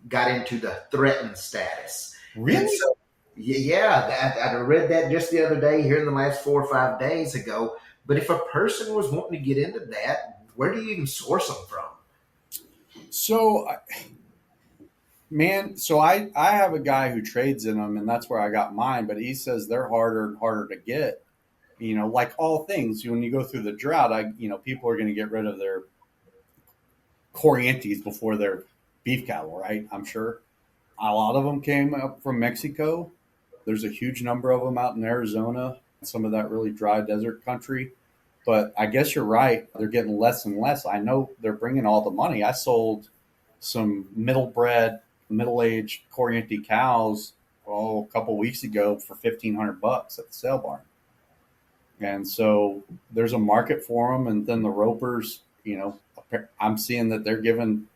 got into the threatened status. Really? And so, yeah, I read that just the other day here in the last 4 or 5 days ago. But if a person was wanting to get into that, where do you even source them from? So, I have a guy who trades in them, and that's where I got mine. But he says they're harder and harder to get. Like all things, when you go through the drought, people are going to get rid of their Corientes before their beef cattle, right? I'm sure a lot of them came up from Mexico. There's a huge number of them out in Arizona, some of that really dry desert country. But I guess you're right. They're getting less and less. I know they're bringing all the money. I sold some middle-aged Coriente cows a couple weeks ago for $1,500 at the sale barn. And so there's a market for them. And then the ropers, I'm seeing that they're giving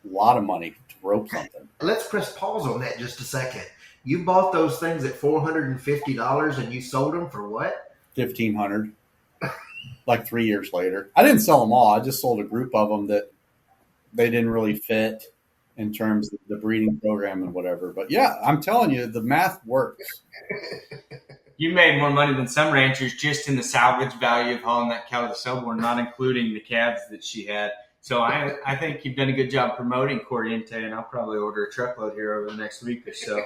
a lot of money to rope something. Let's press pause on that just a second. You bought those things at $450 and you sold them for what? $1,500. Like 3 years later. I didn't sell them all. I just sold a group of them that they didn't really fit in terms of the breeding program and whatever. But yeah, I'm telling you, the math works. You made more money than some ranchers just in the salvage value of hauling that cow to the sale barn, not including the calves that she had. So I think you've done a good job promoting Coriente, and I'll probably order a truckload here over the next week or so.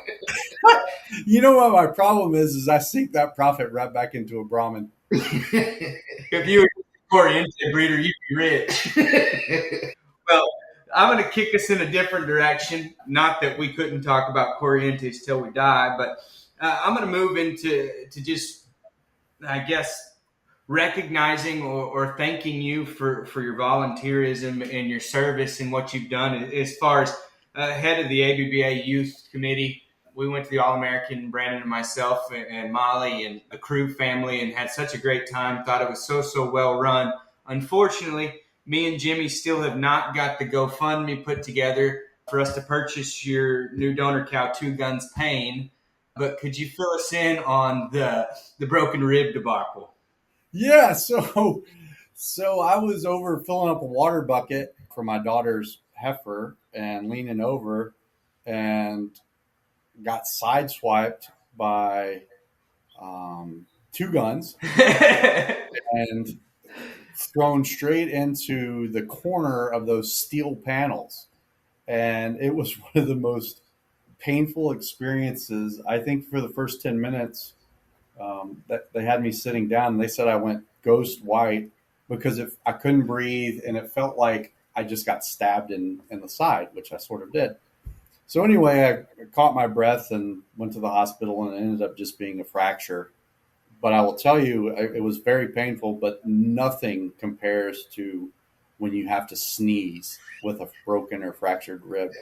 You know what my problem is I sink that profit right back into a Brahmin. If you were a Coriente breeder, you'd be rich. Well, I'm going to kick us in a different direction. Not that we couldn't talk about Corientes till we die, but I'm going to move into just, I guess, recognizing or thanking you for your volunteerism and your service and what you've done as far as head of the ABBA Youth Committee. We went to the AllAmerican, Brendan and myself and Molly and the crew family, and had such a great time. Thought it was so well run. Unfortunately, me and Jimmy still have not got the GoFundMe put together for us to purchase your new donor cow, Two Guns Pain. But could you fill us in on the broken rib debacle? Yeah, so I was over filling up a water bucket for my daughter's heifer and leaning over and got sideswiped by Two Guns and thrown straight into the corner of those steel panels. And it was one of the most painful experiences. I think for the first 10 minutes that they had me sitting down, they said I went ghost white because I couldn't breathe, and it felt like I just got stabbed in the side, which I sort of did. So anyway, I caught my breath and went to the hospital, and it ended up just being a fracture. But I will tell you, it was very painful, but nothing compares to when you have to sneeze with a broken or fractured rib.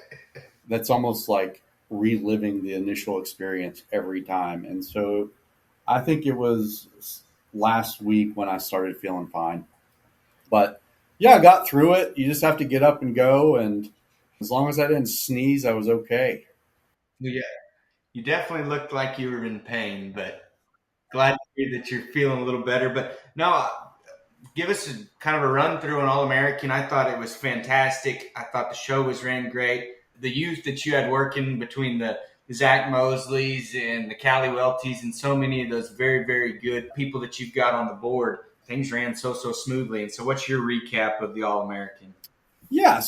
That's almost like reliving the initial experience every time. And so I think it was last week when I started feeling fine. But yeah, I got through it. You just have to get up and go. And as long as I didn't sneeze, I was okay. Yeah, you definitely looked like you were in pain, but glad to hear that you're feeling a little better. But no, give us kind of a run through on AllAmerican. I thought it was fantastic. I thought the show was ran great. The youth that you had working between the Zach Mosley's and the Callie Welties and so many of those very, very good people that you've got on the board, things ran so smoothly. And so what's your recap of the All-American? Yeah,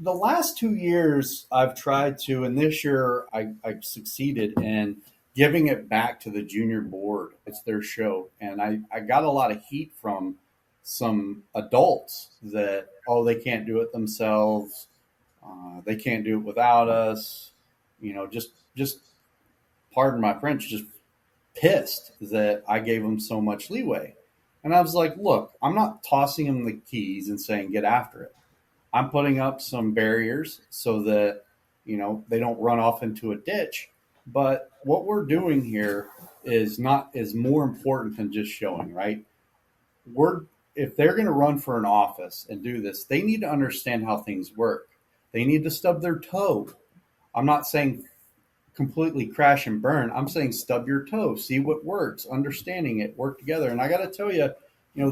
the last 2 years I've tried to, and this year I succeeded in giving it back to the junior board. It's their show. And I got a lot of heat from some adults that, oh, they can't do it themselves. They can't do it without us. Just pardon my French, just pissed that I gave them so much leeway. And I was like, look, I'm not tossing them the keys and saying, get after it. I'm putting up some barriers so that, they don't run off into a ditch. But what we're doing here is more important than just showing, right? If they're going to run for an office and do this, they need to understand how things work. They need to stub their toe. I'm not saying completely crash and burn. I'm saying stub your toe, see what works, understanding it, work together. And I got to tell you,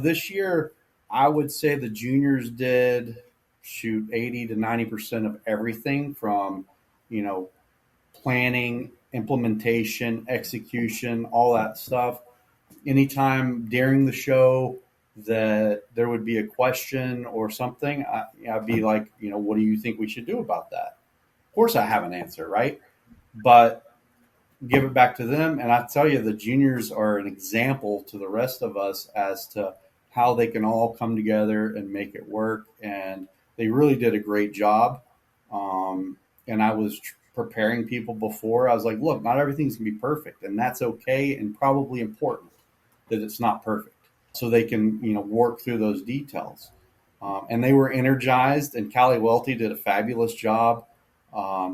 this year, I would say the juniors did 80 to 90% of everything from, planning, implementation, execution, all that stuff. Anytime during the show that there would be a question or something, I'd be like, what do you think we should do about that? Of course I have an answer, right? But give it back to them. And I tell you, the juniors are an example to the rest of us as to how they can all come together and make it work. And they really did a great job. And I was preparing people before. I was like, look, not everything's going to be perfect. And that's okay, and probably important that it's not perfect. So they can, work through those details. And they were energized, and Callie Welty did a fabulous job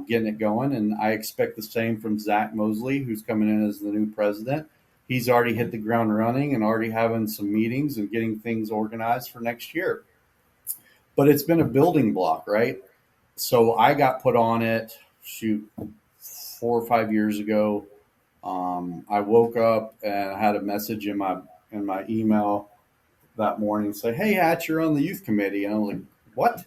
getting it going. And I expect the same from Zach Mosley, who's coming in as the new president. He's already hit the ground running and already having some meetings and getting things organized for next year. But it's been a building block, right? So I got put on it, 4 or 5 years ago. I woke up and I had a message in my email that morning say, hey, Hatch, you're on the youth committee. And I was like, what?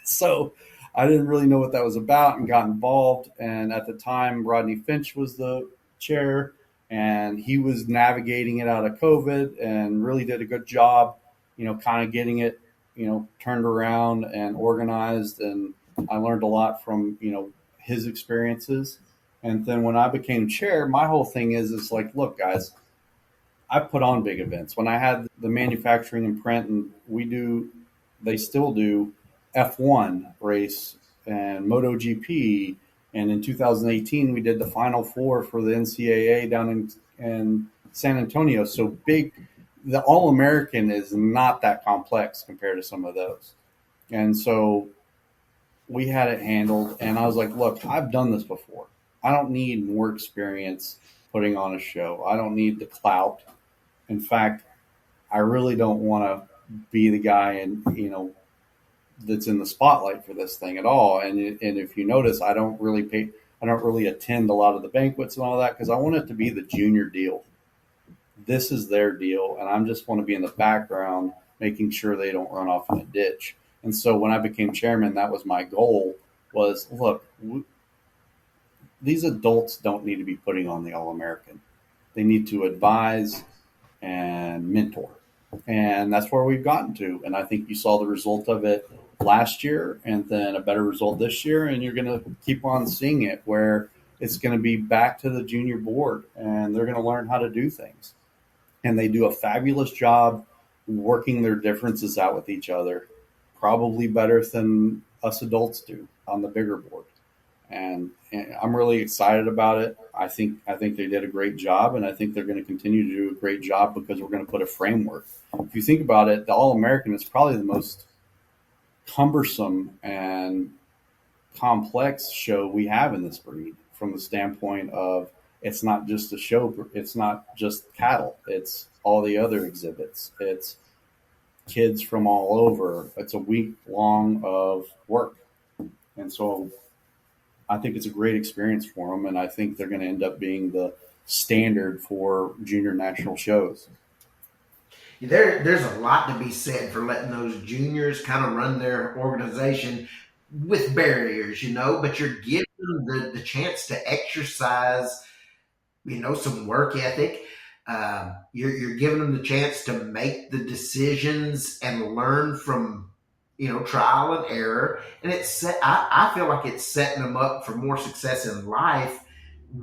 So I didn't really know what that was about and got involved. And at the time, Rodney Finch was the chair, and he was navigating it out of COVID and really did a good job, kind of getting it, turned around and organized. And I learned a lot from, his experiences. And then when I became chair, my whole thing is like, look, guys, I put on big events. When I had the manufacturing and print, and they still do F1 race and MotoGP. And in 2018, we did the Final Four for the NCAA down in San Antonio. So big, the All-American is not that complex compared to some of those. And so we had it handled. And I was like, look, I've done this before. I don't need more experience putting on a show. I don't need the clout. In fact, I really don't want to be the guy that's in the spotlight for this thing at all. And if you notice, I don't really attend a lot of the banquets and all that because I want it to be the junior deal. This is their deal, and I just want to be in the background making sure they don't run off in a ditch. And so when I became chairman, that was my goal was, look, these adults don't need to be putting on the All-American. They need to advise and mentor. And that's where we've gotten to. And I think you saw the result of it last year and then a better result this year. And you're going to keep on seeing it where it's going to be back to the junior board and they're going to learn how to do things. And they do a fabulous job working their differences out with each other, probably better than us adults do on the bigger board. And I'm really excited about it. I think they did a great job, and I think they're going to continue to do a great job because we're going to put a framework. If you think about it, the All-American is probably the most cumbersome and complex show we have in this breed from the standpoint of it's not just a show. It's not just cattle. It's all the other exhibits. It's kids from all over. It's a week long of work. And so I think it's a great experience for them, and I think they're going to end up being the standard for junior national shows. There's a lot to be said for letting those juniors kind of run their organization with barriers, but you're giving them the chance to exercise, some work ethic. You're giving them the chance to make the decisions and learn from, trial and error. And I feel like it's setting them up for more success in life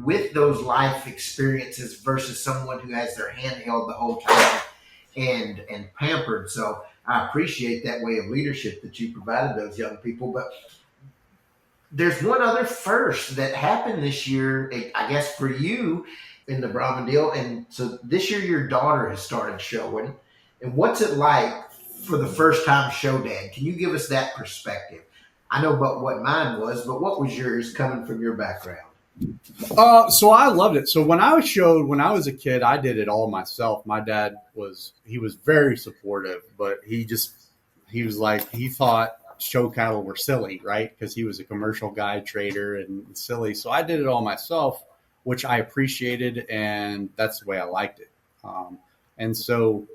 with those life experiences versus someone who has their hand held the whole time and pampered. So I appreciate that way of leadership that you provided those young people. But there's one other first that happened this year, I guess, for you in the Brahmin deal. And so this year your daughter has started showing. And what's it like for the first time show dad? Can you give us that perspective? I know about what mine was, but what was yours coming from your background? So I loved it. So when I was a kid, I did it all myself. My dad was very supportive, but he thought show cattle were silly, right? Because he was a commercial guy, trader, and silly. So I did it all myself, which I appreciated, and that's the way I liked it. And so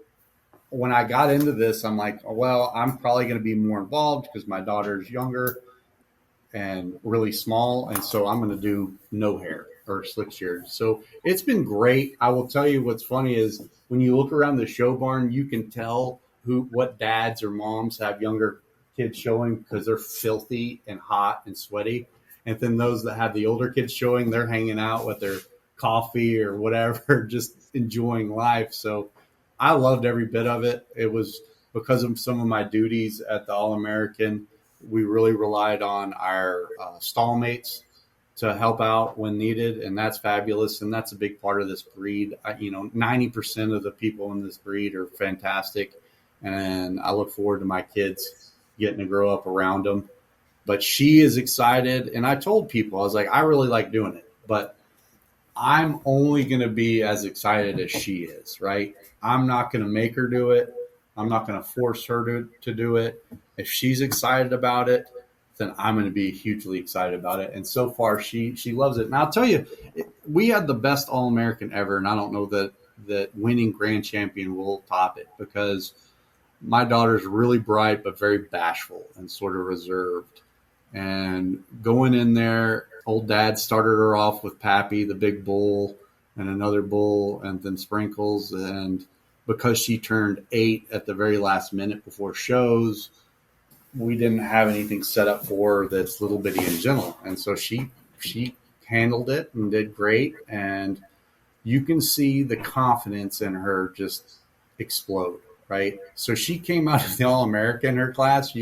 when I got into this, I'm like, well, I'm probably going to be more involved because my daughter's younger and really small, and so I'm going to do no hair or slick shears. So it's been great. I will tell you what's funny is when you look around the show barn, you can tell what dads or moms have younger kids showing because they're filthy and hot and sweaty. And then those that have the older kids showing, they're hanging out with their coffee or whatever, just enjoying life. So I loved every bit of it. It was because of some of my duties at the AllAmerican. We really relied on our stallmates to help out when needed, and that's fabulous. And that's a big part of this breed. 90% of the people in this breed are fantastic, and I look forward to my kids getting to grow up around them. But she is excited, and I told people, I was like, I really like doing it, but I'm only going to be as excited as she is, right? I'm not going to make her do it. I'm not going to force her to do it. If she's excited about it, then I'm going to be hugely excited about it. And so far, she loves it. And I'll tell you, we had the best All-American ever, and I don't know that winning grand champion will top it because my daughter's really bright but very bashful and sort of reserved. And going in there, old dad started her off with Pappy, the big bull, and another bull, and then Sprinkles. And because she turned 8 at the very last minute before shows, we didn't have anything set up for her that's little bitty and gentle. And so she handled it and did great. And you can see the confidence in her just explode, right? So she came out of the All-American, her class.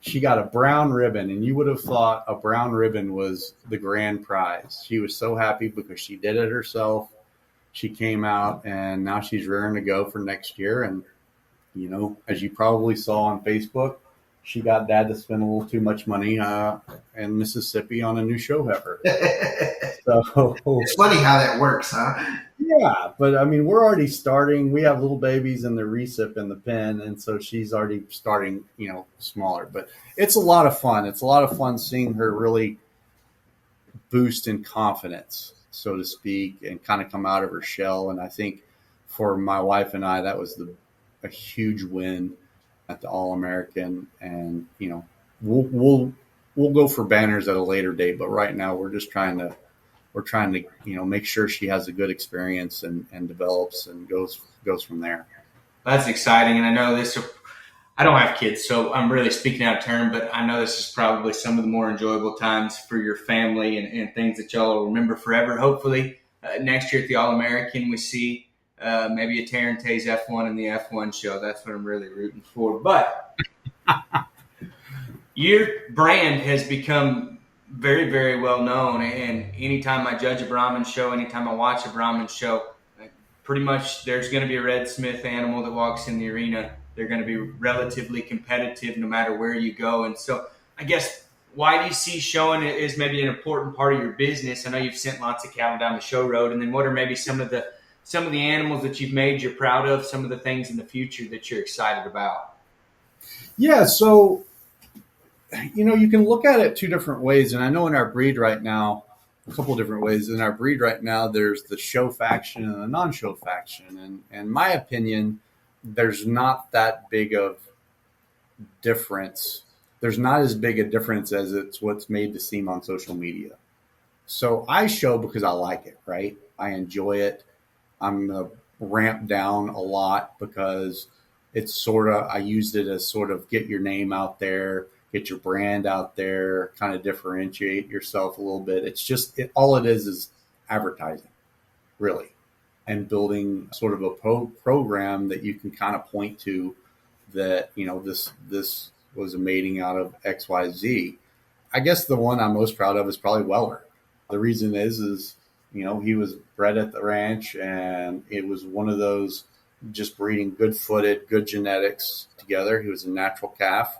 She got a brown ribbon, and you would have thought a brown ribbon was the grand prize. She was so happy because she did it herself. She came out, and now she's raring to go for next year. And, as you probably saw on Facebook, she got dad to spend a little too much money in Mississippi on a new show heifer. So it's funny how that works, huh? Yeah, but I mean, we're already starting. We have little babies in the recip in the pen, and so she's already starting, smaller. But it's a lot of fun. It's a lot of fun seeing her really boost in confidence, so to speak, and kind of come out of her shell. And I think for my wife and I, that was a huge win at the All-American. And we'll go for banners at a later date, but right now we're trying to make sure she has a good experience and develops and goes from there. That's exciting. And I know I don't have kids, so I'm really speaking out of turn, but I know this is probably some of the more enjoyable times for your family and things that y'all will remember forever. Hopefully next year at the All-American, we see maybe a Tarante's F1 in the F1 show. That's what I'm really rooting for. But your brand has become very, very well known. And anytime I judge a Brahmin show, anytime I watch a Brahmin show, pretty much there's going to be a Red Smith animal that walks in the arena. They're going to be relatively competitive no matter where you go. And so I guess, why do you see showing it is maybe an important part of your business? I know you've sent lots of cattle down the show road. And then what are maybe some of the animals that you've made you're proud of, some of the things in the future that you're excited about? Yeah, so you can look at it two different ways. And I know in our breed right now, a couple of different ways. In our breed right now, there's the show faction and the non-show faction. And in my opinion, there's not that big of difference. There's not as big a difference as it's what's made to seem on social media. So I show because I like it, right? I enjoy it. I'm going to ramp down a lot because it's sort of, I used it as sort of get your name out there, get your brand out there, kind of differentiate yourself a little bit. It's just, all it is advertising, really, and building sort of a program that you can kind of point to that, you know, this was a mating out of XYZ. I guess the one I'm most proud of is probably Weller. The reason is, you know, he was bred at the ranch, and it was one of those just breeding good-footed, good genetics together. He was a natural calf.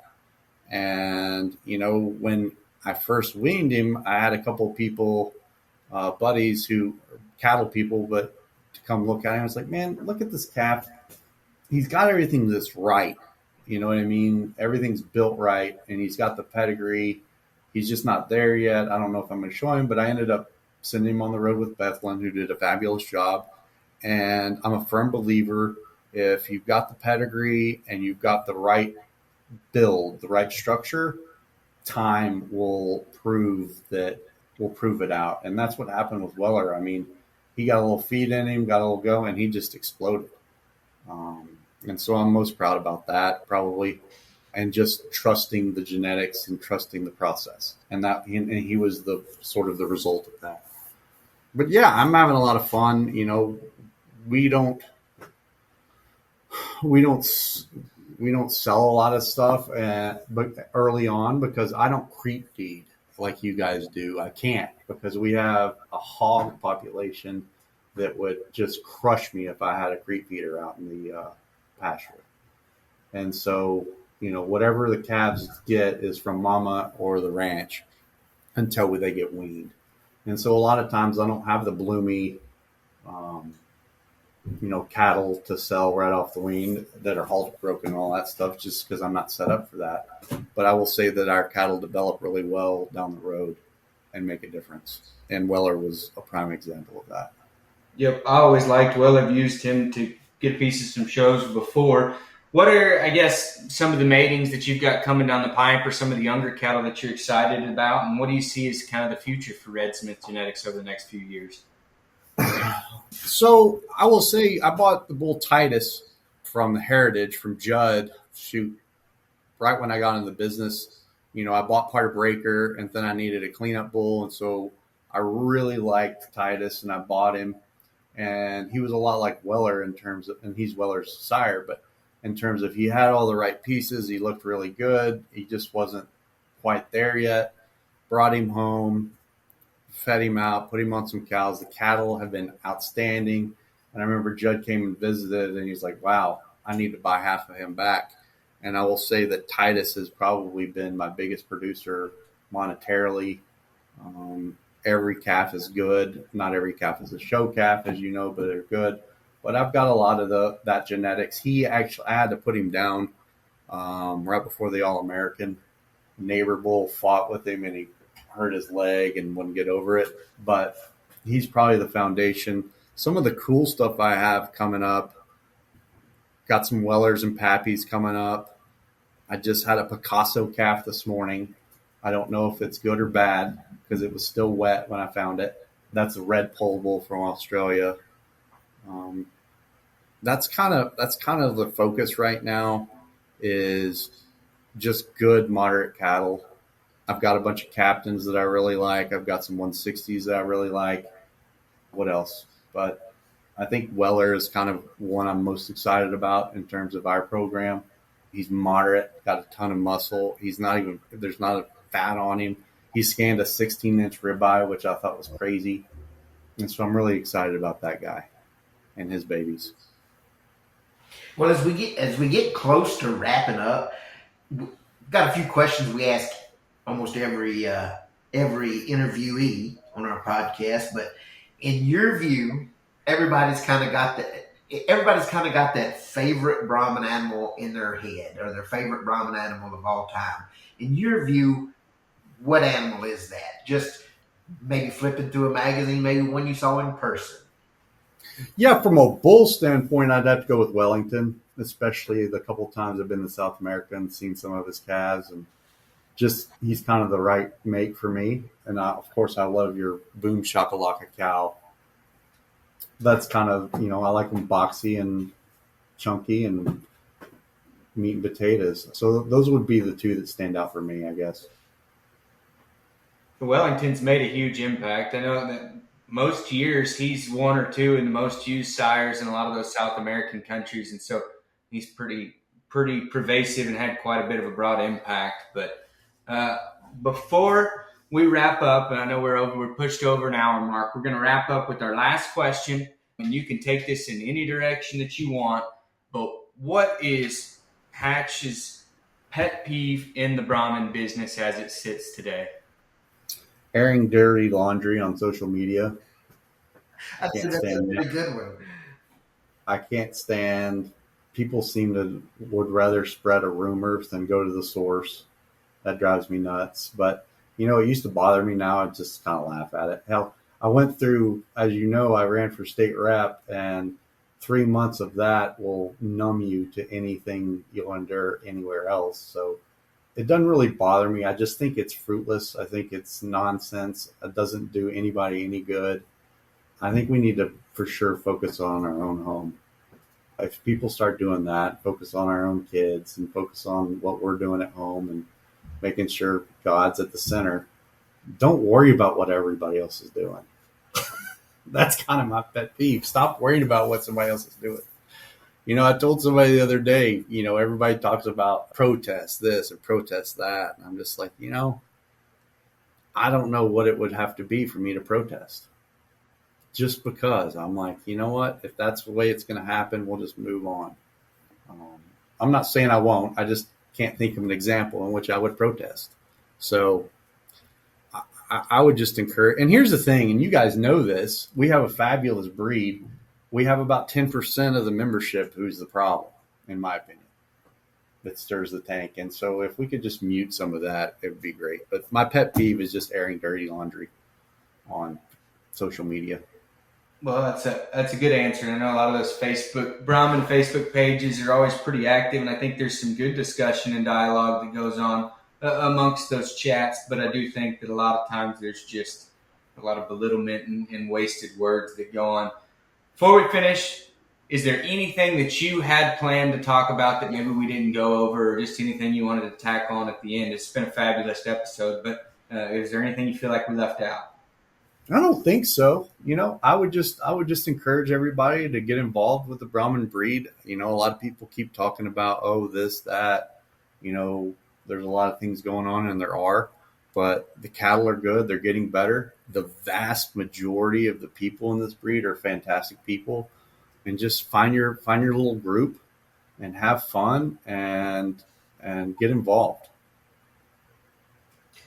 And, you know, when I first weaned him, I had a couple of people, buddies cattle people, but to come look at him, I was like, man, look at this calf. He's got everything that's right. You know what I mean? Everything's built right, and he's got the pedigree. He's just not there yet. I don't know if I'm going to show him, but I ended up sending him on the road with Bethlen, who did a fabulous job. And I'm a firm believer, if you've got the pedigree and you've got the right build, the right structure, time will prove it out. And that's what happened with Weller. I mean, he got a little feed in him, got a little go, and he just exploded. And so I'm most proud about that, probably, and just trusting the genetics and trusting the process. And he was the sort of the result of that. But yeah, I'm having a lot of fun. You know, we don't sell a lot of stuff, but early on, because I don't creep feed like you guys do. I can't, because we have a hog population that would just crush me if I had a creep feeder out in the pasture. And so, you know, whatever the calves get is from mama or the ranch until they get weaned. And so a lot of times I don't have the bloomy, you know, cattle to sell right off the wean that are halt broken and all that stuff, just because I'm not set up for that. But I will say that our cattle develop really well down the road and make a difference. And Weller was a prime example of that. Yep, I always liked Weller. I've used him to get pieces from shows before. What are, I guess, some of the matings that you've got coming down the pipe, or some of the younger cattle that you're excited about? And what do you see as kind of the future for Red Smith genetics over the next few years? So I will say I bought the bull Titus from Heritage, from Judd, right when I got into the business. You know, I bought part of Breaker, and then I needed a cleanup bull. And so I really liked Titus, and I bought him. And he was a lot like Weller in terms of, and he's Weller's sire, but in terms of he had all the right pieces. He looked really good. He just wasn't quite there yet. Brought him home, fed him out, put him on some cows. The cattle have been outstanding. And I remember Judd came and visited, and he's like, wow, I need to buy half of him back. And I will say that Titus has probably been my biggest producer monetarily. Every calf is good. Not every calf is a show calf, as you know, but they're good. But I've got a lot of that genetics. I had to put him down right before the AllAmerican. Neighbor bull fought with him, and he hurt his leg and wouldn't get over it. But he's probably the foundation. Some of the cool stuff I have coming up, got some Wellers and Pappies coming up. I just had a Picasso calf this morning. I don't know if it's good or bad because it was still wet when I found it. That's a red pole bull from Australia. That's kind of the focus right now, is just good moderate cattle. I've got a bunch of captains that I really like. I've got some 160s that I really like. What else? But I think Weller is kind of one I'm most excited about in terms of our program. He's moderate, got a ton of muscle. There's not a fat on him. He scanned a 16-inch ribeye, which I thought was crazy. And so I'm really excited about that guy and his babies. Well, as we get close to wrapping up, we've got a few questions we ask almost every interviewee on our podcast. But in your view, everybody's kind of got that favorite Brahmin animal in their head, or their favorite Brahmin animal of all time. In your view, what animal is that? Just maybe flipping through a magazine, maybe one you saw in person. Yeah, from a bull standpoint, I'd have to go with Wellington, especially the couple times I've been to South America and seen some of his calves, and he's kind of the right mate for me. And of course, I love your boom shakalaka cow. That's kind of, I like them boxy and chunky and meat and potatoes. So those would be the two that stand out for me, I guess. The Wellington's made a huge impact. I know that most years he's one or two in the most used sires in a lot of those South American countries. And so he's pretty pervasive and had quite a bit of a broad impact. But before we wrap up, and I know we're pushed over an hour mark, we're going to wrap up with our last question. And you can take this in any direction that you want. But what is Hatch's pet peeve in the Brahmin business as it sits today? Airing dirty laundry on social media. That's a pretty good one. I can't stand people would rather spread a rumor than go to the source. That drives me nuts. But, it used to bother me. Now I just kind of laugh at it. Hell, I went through, as you know, I ran for state rep, and 3 months of that will numb you to anything you'll endure anywhere else. So it doesn't really bother me. I just think it's fruitless. I think it's nonsense. It doesn't do anybody any good. I think we need to, for sure, focus on our own home. If people start doing that, focus on our own kids and focus on what we're doing at home and making sure God's at the center, don't worry about what everybody else is doing. That's kind of my pet peeve. Stop worrying about what somebody else is doing. I told somebody the other day, everybody talks about protest this or protest that. And I'm just like, I don't know what it would have to be for me to protest. Just because I'm like, you know what? If that's the way it's going to happen, we'll just move on. I'm not saying I won't. I just can't think of an example in which I would protest. So I would just encourage. And here's the thing, and you guys know this. We have a fabulous breed. We have about 10% of the membership who's the problem, in my opinion, that stirs the tank. And so if we could just mute some of that, it would be great. But my pet peeve is just airing dirty laundry on social media. Well, that's a good answer. I know a lot of those Brahmin Facebook pages are always pretty active, and I think there's some good discussion and dialogue that goes on amongst those chats. But I do think that a lot of times there's just a lot of belittlement and wasted words that go on. Before we finish, is there anything that you had planned to talk about that maybe we didn't go over, or just anything you wanted to tack on at the end? It's been a fabulous episode, but is there anything you feel like we left out? I don't think so. I would just encourage everybody to get involved with the Brahmin breed. A lot of people keep talking about, this, that, there's a lot of things going on, and there are, but the cattle are good. They're getting better. The vast majority of the people in this breed are fantastic people, and just find your little group and have fun and get involved.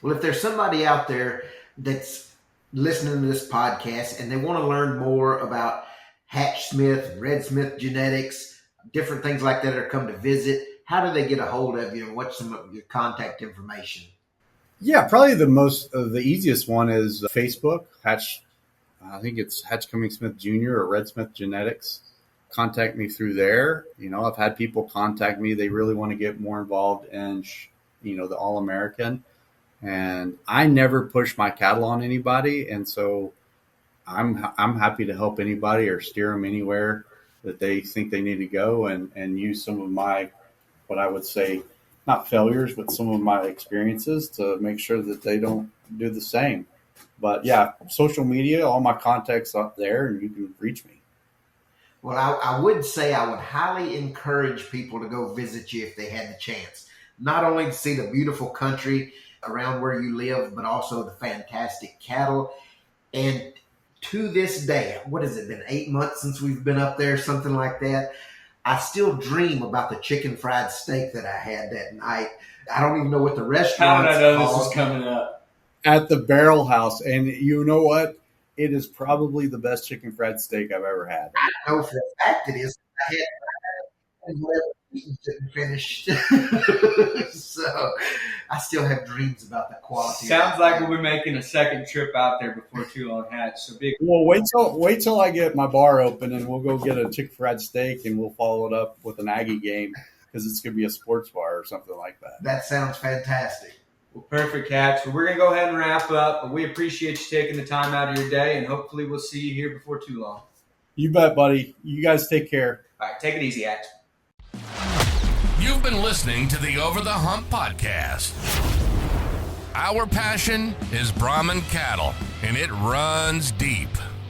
Well, if there's somebody out there that's listening to this podcast and they want to learn more about Hatch Smith, Red Smith genetics, different things like that, or come to visit, how do they get a hold of you, and what's some of your contact information? Yeah, probably the easiest one is Facebook, Hatch. I think it's Hatch Cummings Smith Jr. or Red Smith Genetics. Contact me through there. I've had people contact me. They really want to get more involved in, the AllAmerican. And I never push my cattle on anybody. And so I'm happy to help anybody or steer them anywhere that they think they need to go, and use some of my, what I would say, not failures, but some of my experiences to make sure that they don't do the same. But yeah, social media, all my contacts up there, and you can reach me. Well, I would say I would highly encourage people to go visit you if they had the chance. Not only to see the beautiful country around where you live, but also the fantastic cattle. And to this day, what has it been, 8 months since we've been up there, something like that? I still dream about the chicken fried steak that I had that night. I don't even know what the restaurant's How did I know called. this was coming up? At the Barrel House. And you know what? It is probably the best chicken fried steak I've ever had. I know for a fact it is. I had and didn't finish. So I still have dreams about the quality. Sounds like we'll be making a second trip out there before too long, Hatch. So big. Well, wait till I get my bar open, and we'll go get a chicken fried steak, and we'll follow it up with an Aggie game, because it's going to be a sports bar or something like that. That sounds fantastic. Well, perfect, Hatch. Well, we're going to go ahead and wrap up, but we appreciate you taking the time out of your day, and hopefully we'll see you here before too long. You bet, buddy. You guys take care. All right, take it easy, Hatch. You've been listening to the Over the Hump podcast. Our passion is Brahmin cattle, and it runs deep.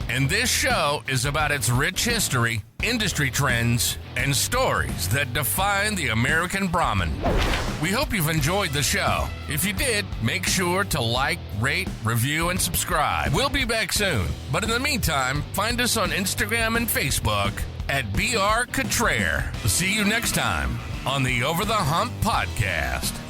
And this show is about its rich history, industry trends, and stories that define the American Brahmin. We hope you've enjoyed the show. If you did, make sure to like, rate, review, and subscribe. We'll be back soon. But in the meantime, find us on Instagram and Facebook at BR Cottre. See you next time on the Over the Hump podcast.